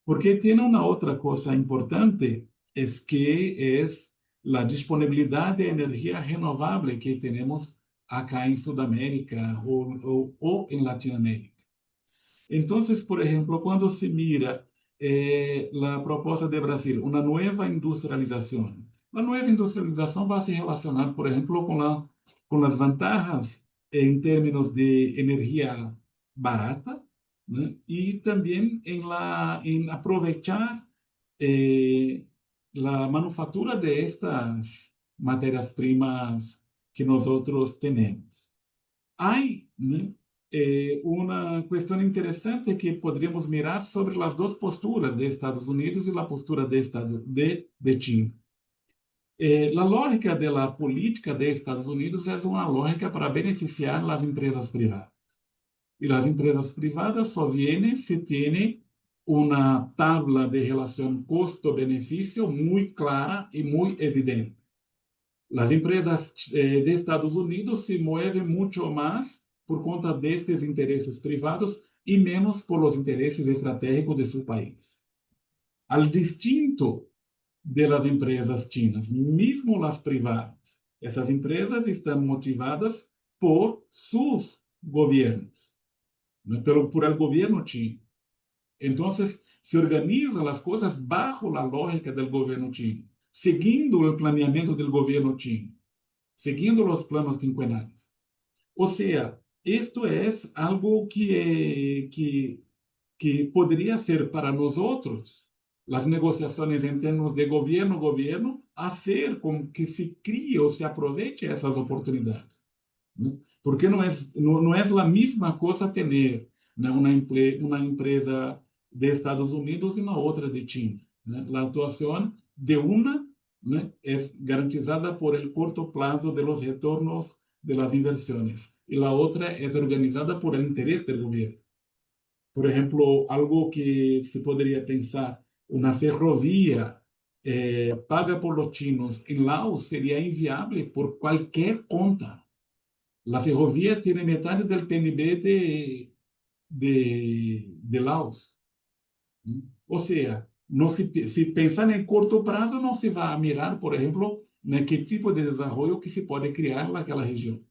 Porque tiene una otra cosa importante, es que es la disponibilidad de energía renovable que tenemos acá en Sudamérica o en Latinoamérica. Entonces, por ejemplo, cuando se mira la propuesta de Brasil, una nueva industrialización, la nueva industrialización va a se relacionar, por ejemplo, con las ventajas en términos de energía barata, ¿no? Y también en aprovechar eh, la manufactura de estas materias primas que nosotros tenemos. Hay, ¿no? Una cuestión interesante que podríamos mirar sobre las dos posturas de Estados Unidos y la postura de China. La lógica de la política de Estados Unidos es una lógica para beneficiar las empresas privadas. Y las empresas privadas solo vienen si tienen una tabla de relación costo-beneficio muy clara y muy evidente. Las empresas de Estados Unidos se mueven mucho más por conta de estos intereses privados y menos por los intereses estratégicos de su país. Al distinto de las empresas chinas, mismo las privadas, Essas empresas estão motivadas por sus gobiernos, ¿no? Pero por el gobierno chino. Entonces, se organizan las cosas bajo la lógica del gobierno chino, siguiendo el planeamiento del gobierno chino, siguiendo los planos quinquenales. O sea, esto es algo que podría ser para nosotros las negociaciones en términos de gobierno, hacer con que se críe o se aproveche esas oportunidades, ¿no? Porque no es la misma cosa tener, ¿no?, una empresa de Estados Unidos y una otra de China, ¿no? La actuación de una, ¿no?, es garantizada por el corto plazo de los retornos de las inversiones y la otra es organizada por el interés del gobierno. Por ejemplo, algo que se podría pensar, una ferrovía paga por los chinos en Laos sería inviable por cualquier conta. La ferrovía tiene metade del PNB de Laos. O sea, no se pensar en corto plazo, no se va a mirar, por ejemplo, qué tipo de desarrollo que se puede crear en aquella región.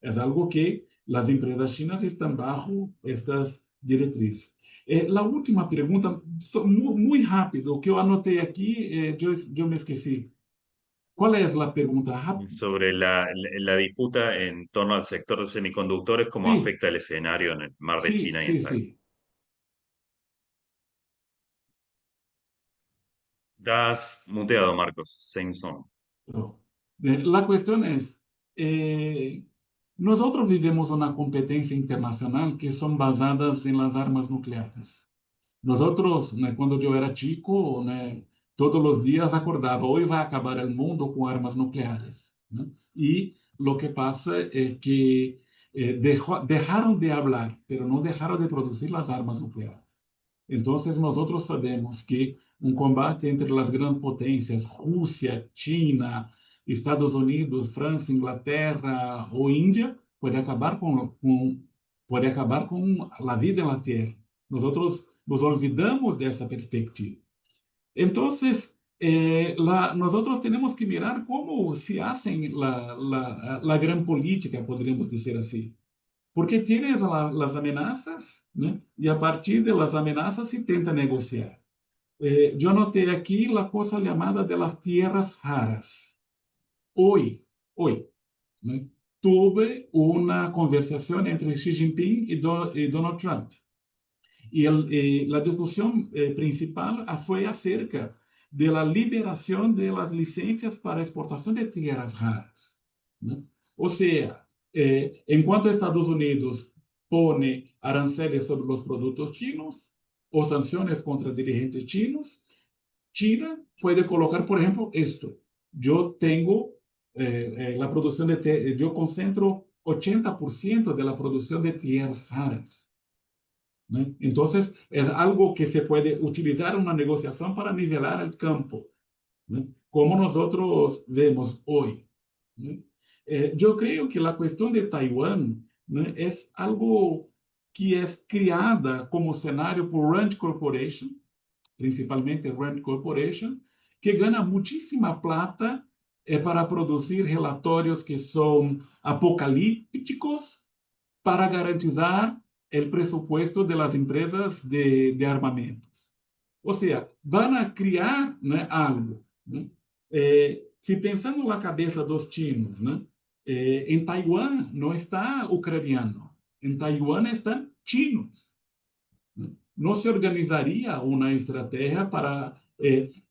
Es algo que las empresas chinas están bajo estas directrices. La última pregunta, muy rápido, que yo anoté aquí, yo me esquecí. ¿Cuál es la pregunta? Sobre la disputa en torno al sector de semiconductores, cómo Sí, afecta el escenario en el mar de sí, China y en sí, Taiwán. sí. Das muteado, Marcos. Same song. No. La cuestión es, nosotros vivimos una competencia internacional que son basadas en las armas nucleares. Nosotros, né, cuando yo era chico, né, todos los días acordaba, hoy va a acabar el mundo con armas nucleares, ¿no? Y lo que pasa es que dejaron de hablar, pero no dejaron de producir las armas nucleares. Entonces nosotros sabemos que un combate entre las grandes potencias, Rusia, China, Estados Unidos, Francia, Inglaterra o India, puede acabar con la vida en la Tierra. Nosotros nos olvidamos de esa perspectiva. Entonces, nosotros tenemos que mirar cómo se hace la gran política, podríamos decir así. Porque tienes las amenazas, ¿no?, y a partir de las amenazas se intenta negociar. Yo anoté aquí la cosa llamada de las tierras raras. Hoy, ¿no?, tuve una conversación entre Xi Jinping y Donald Trump. Y la discusión principal fue acerca de la liberación de las licencias para exportación de tierras raras, ¿no? O sea, en cuanto a Estados Unidos pone aranceles sobre los productos chinos o sanciones contra dirigentes chinos, China puede colocar, por ejemplo, esto. Yo tengo la producción yo concentro 80% de la producción de tierras raras, ¿no? Entonces, es algo que se puede utilizar en una negociación para nivelar el campo, ¿no?, como nosotros vemos hoy, ¿no? Yo creo que la cuestión de Taiwán, ¿no?, es algo que es creada como escenario por Rand Corporation, principalmente Rand Corporation, que gana muchísima plata para producir relatórios que son apocalípticos para garantizar el presupuesto de las empresas de armamentos. O sea, van a crear, ¿no?, algo, ¿no? Si pensamos en la cabeza de los chinos, ¿no?, en Taiwán no está ucraniano, en Taiwán están chinos, ¿no? No se organizaría una estrategia para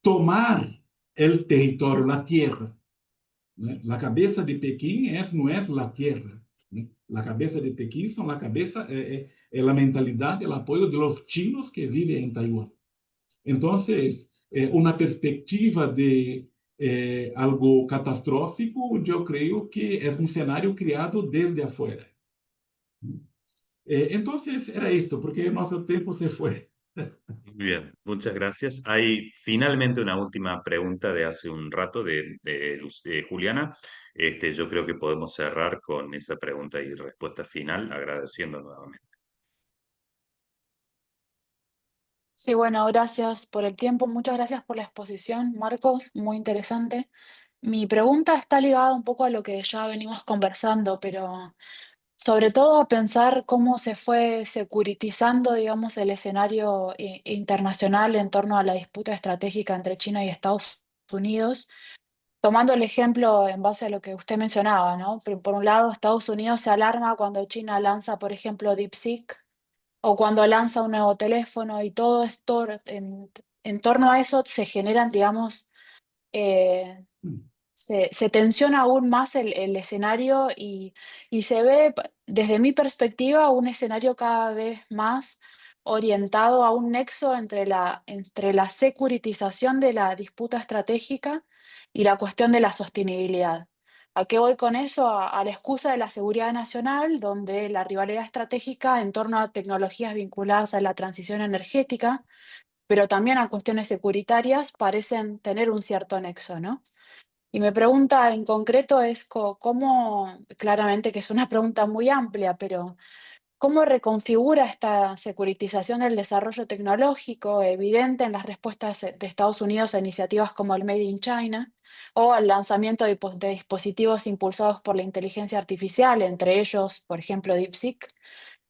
tomar el territorio, la tierra, ¿no? La cabeza de Pekín no es la tierra, ¿no? La cabeza de Pekín son la mentalidad, el apoyo de los chinos que viven en Taiwán. Entonces, una perspectiva de algo catastrófico, yo creo que es un escenario creado desde afuera. Entonces, era esto, porque nuestro tiempo se fue. Muy bien, muchas gracias. Hay finalmente una última pregunta de hace un rato de Juliana. Yo creo que podemos cerrar con esa pregunta y respuesta final, agradeciendo nuevamente. Sí, bueno, gracias por el tiempo. Muchas gracias por la exposición, Marcos. Muy interesante. Mi pregunta está ligada un poco a lo que ya venimos conversando, pero sobre todo a pensar cómo se fue securitizando, digamos, el escenario internacional en torno a la disputa estratégica entre China y Estados Unidos, tomando el ejemplo en base a lo que usted mencionaba, ¿no? Por un lado, Estados Unidos se alarma cuando China lanza, por ejemplo, DeepSeek o cuando lanza un nuevo teléfono y todo esto en torno a eso se generan, digamos, eh, se tensiona aún más el escenario y se ve, desde mi perspectiva, un escenario cada vez más orientado a un nexo entre la securitización de la disputa estratégica y la cuestión de la sostenibilidad. ¿A qué voy con eso? A la excusa de la seguridad nacional, donde la rivalidad estratégica en torno a tecnologías vinculadas a la transición energética, pero también a cuestiones securitarias, parecen tener un cierto nexo, ¿no? Y mi pregunta en concreto es cómo, claramente que es una pregunta muy amplia, pero ¿cómo reconfigura esta securitización del desarrollo tecnológico evidente en las respuestas de Estados Unidos a iniciativas como el Made in China o al lanzamiento de dispositivos impulsados por la inteligencia artificial, entre ellos, por ejemplo, DeepSeek,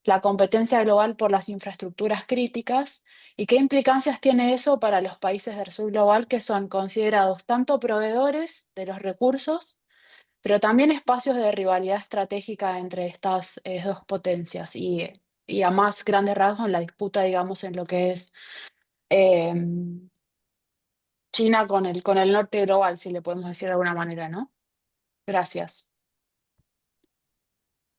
la competencia global por las infraestructuras críticas y qué implicancias tiene eso para los países del sur global que son considerados tanto proveedores de los recursos, pero también espacios de rivalidad estratégica entre estas dos potencias y a más grandes rasgos en la disputa, digamos, en lo que es eh, China con el norte global, si le podemos decir de alguna manera, ¿no? Gracias.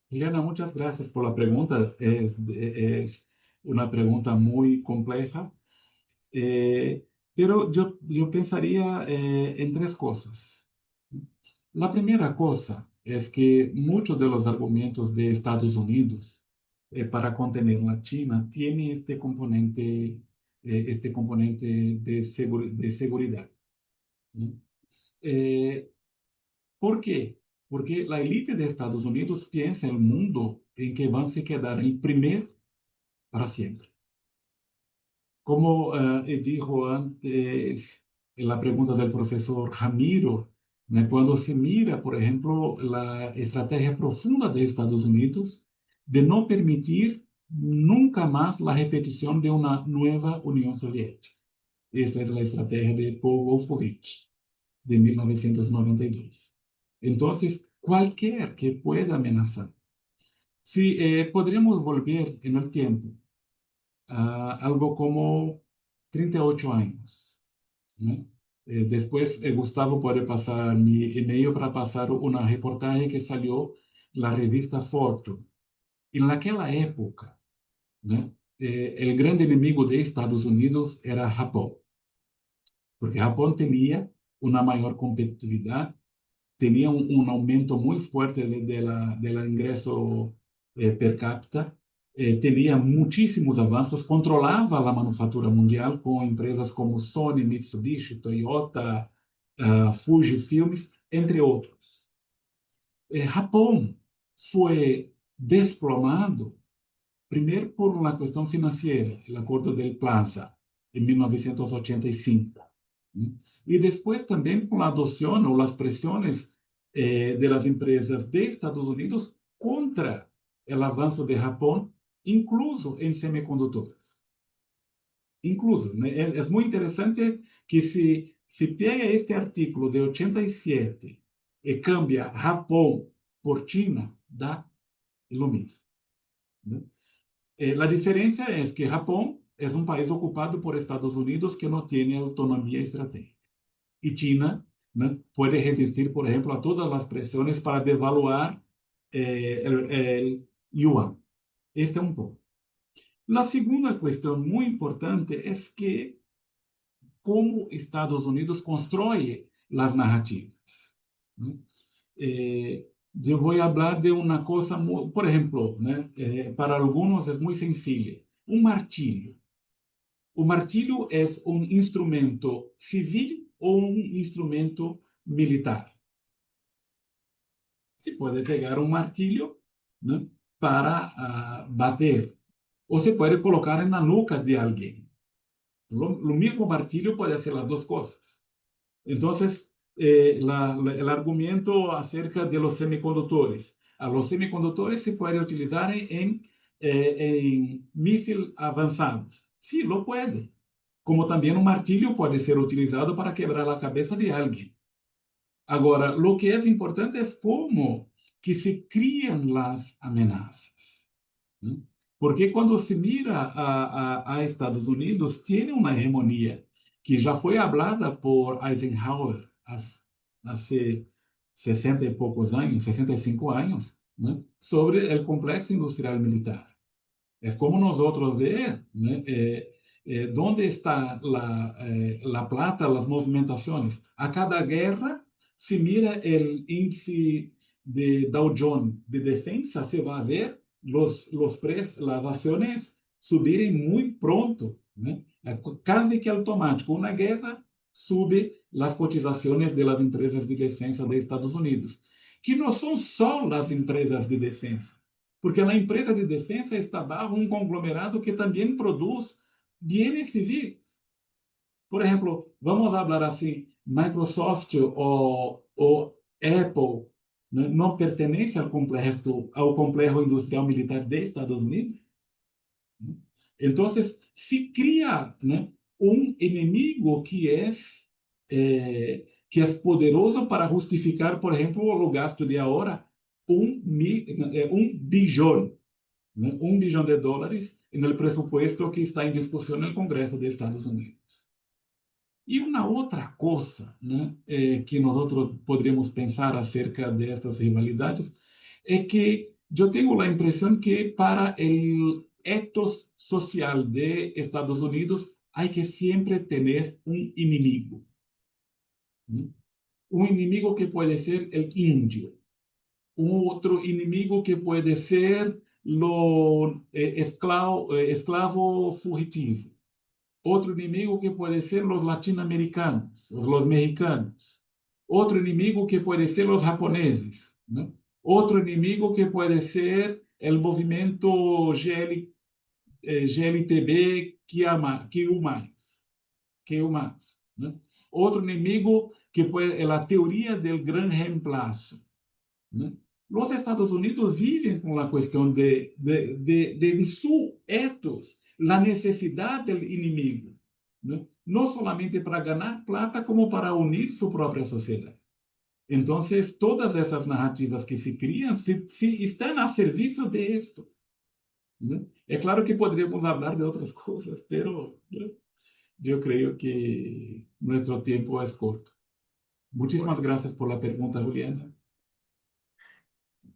Liliana, muchas gracias por la pregunta. Es una pregunta muy compleja, pero yo pensaría en tres cosas. La primera cosa es que muchos de los argumentos de Estados Unidos para contener la China tienen este componente de seguridad, ¿no? Eh, ¿Por qué? Porque la élite de Estados Unidos piensa el mundo en que van a se quedar el primer para siempre. Como dijo antes en la pregunta del profesor Ramiro, ¿no? Cuando se mira, por ejemplo, la estrategia profunda de Estados Unidos de no permitir nunca más la repetición de una nueva Unión Soviética. Esta es la estrategia de Paul Wolfowitz de 1992. Entonces, cualquier que pueda amenazar. Si podríamos volver en el tiempo a algo como 38 años, ¿no? Después, Gustavo puede pasar mi email para pasar una reportaje que salió la revista Fortune. En aquella época, ¿no? El gran enemigo de Estados Unidos era Japón, porque Japón tenía una mayor competitividad, tenía un aumento muy fuerte de la ingreso per cápita, tenía muchísimos avances, controlaba la manufactura mundial con empresas como Sony, Mitsubishi, Toyota, Fujifilm, entre otros. Japón fue desplomado primeiro por uma questão financeira, o acordo del Plaza, em 1985. E depois também por a adoção ou as pressões de las empresas de Estados Unidos contra o avanço de Japão, incluso em semicondutores. Incluso, né? É muito interessante que se pega este artículo de 87 e cambia Japão por China, dá o mesmo, né? La diferencia es que Japón es un país ocupado por Estados Unidos que no tiene autonomía estratégica. Y China, ¿no? Puede resistir, por ejemplo, a todas las presiones para devaluar el yuan. Este es un punto. La segunda cuestión muy importante es que cómo Estados Unidos construye las narrativas, ¿no? Yo voy a hablar de una cosa, por ejemplo, ¿no? Para algunos es muy sencilla. Un martillo. ¿Un martillo es un instrumento civil o un instrumento militar? Se puede pegar un martillo, ¿no? Para bater, o se puede colocar en la nuca de alguien. Lo mismo martillo puede hacer las dos cosas. Entonces, el argumento acerca de los semiconductores. A los semiconductores se puede utilizar en misiles avanzados. Sí, lo puede. Como también un martillo puede ser utilizado para quebrar la cabeza de alguien. Ahora, lo que es importante es cómo que se crían las amenazas, ¿no? Porque cuando se mira a Estados Unidos, tiene una hegemonía que ya fue hablada por Eisenhower hace 60 y pocos años, 65 años, ¿no? Sobre el complejo industrial militar. Es como nosotros ver, ¿no? Dónde está la plata, las movimentaciones. A cada guerra, si mira el índice de Dow Jones de defensa, se va a ver las acciones subirem muy pronto, ¿no? Casi que automático. Una guerra sube las cotizaciones de las empresas de defensa de Estados Unidos, que no son só las empresas de defensa, porque a empresa de defensa está bajo um conglomerado que também produz bienes civis. Por exemplo, vamos falar assim, Microsoft ou Apple não pertence ao complexo industrial militar de Estados Unidos. Então, se cria, né, um inimigo que é poderoso para justificar, por exemplo, o gasto de agora billón, ¿no? $1 billón en el presupuesto que está en discusión en el Congreso de Estados Unidos. Y una otra cosa, ¿no? Que nosotros podríamos pensar acerca de estas rivalidades es que yo tengo la impresión que para el ethos social de Estados Unidos hay que siempre tener un enemigo, ¿no? Un enemigo que puede ser el indio, otro enemigo que puede ser esclavo fugitivo, otro enemigo que puede ser los latinoamericanos, los mexicanos, otro enemigo que puede ser los japoneses, ¿no? Otro enemigo que puede ser el movimiento GLTB que más, ¿no? Otro enemigo que puede ser la teoría del gran reemplazo, ¿no? Los Estados Unidos viven con la cuestión de en su ethos, la necesidad del enemigo, ¿no? No solamente para ganar plata, como para unir su propia sociedad. Entonces, todas esas narrativas que se crían están a servicio de esto, ¿no? Es claro que podríamos hablar de otras cosas, pero yo creo que nuestro tiempo es corto. Muchísimas gracias por la pregunta, Juliana.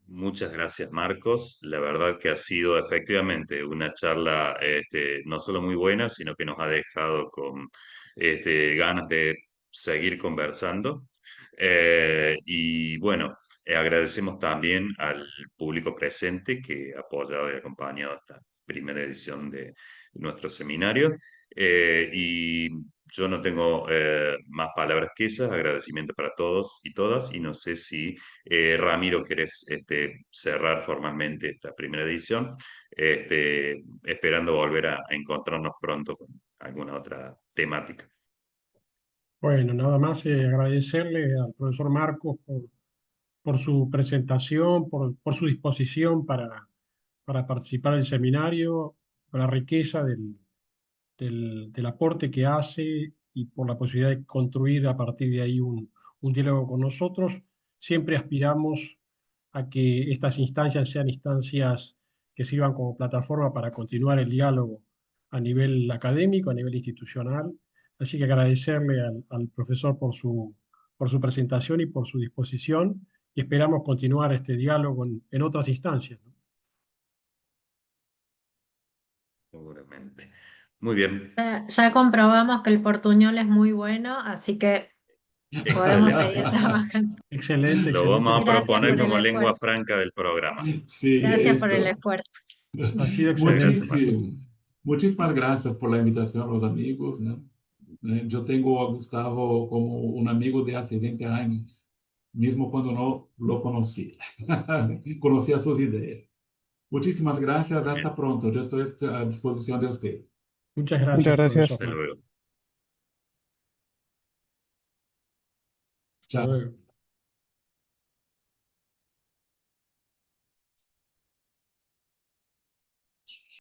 Muchas gracias, Marcos. La verdad que ha sido efectivamente una charla no solo muy buena, sino que nos ha dejado con ganas de seguir conversando. Y bueno, agradecemos también al público presente que ha apoyado y acompañado esta primera edición de nuestro seminario. Y yo no tengo más palabras que esas. Agradecimiento para todos y todas. Y no sé si Ramiro, ¿querés cerrar formalmente esta primera edición? Esperando volver a encontrarnos pronto con alguna otra temática. Bueno, nada más agradecerle al profesor Marcos por su presentación, por su disposición para participar del seminario, por la riqueza del aporte que hace y por la posibilidad de construir a partir de ahí un diálogo con nosotros. Siempre aspiramos a que estas instancias sean instancias que sirvan como plataforma para continuar el diálogo a nivel académico, a nivel institucional. Así que agradecerle al profesor por su presentación y por su disposición y esperamos continuar este diálogo en otras instancias, ¿no? Seguramente. Muy bien. Ya comprobamos que el portuñol es muy bueno, así que podemos seguir Excelente. trabajando. Excelente, Lo vamos a excelente. Gracias proponer por el como lengua esfuerzo. franca del programa. Sí, Gracias por el esto. esfuerzo. Ha sido Muchas excelente. gracias, Marcos. Muchísimas gracias por la invitación, los amigos, ¿no? Yo tengo a Gustavo como un amigo de hace 20 años, mismo cuando no lo conocí. Conocía sus ideas. Muchísimas gracias, Muy hasta bien. pronto. Yo estoy a disposición de usted. Muchas Muchas gracias, gracias. profesor Hasta Marcos. luego. Hasta Chao. luego.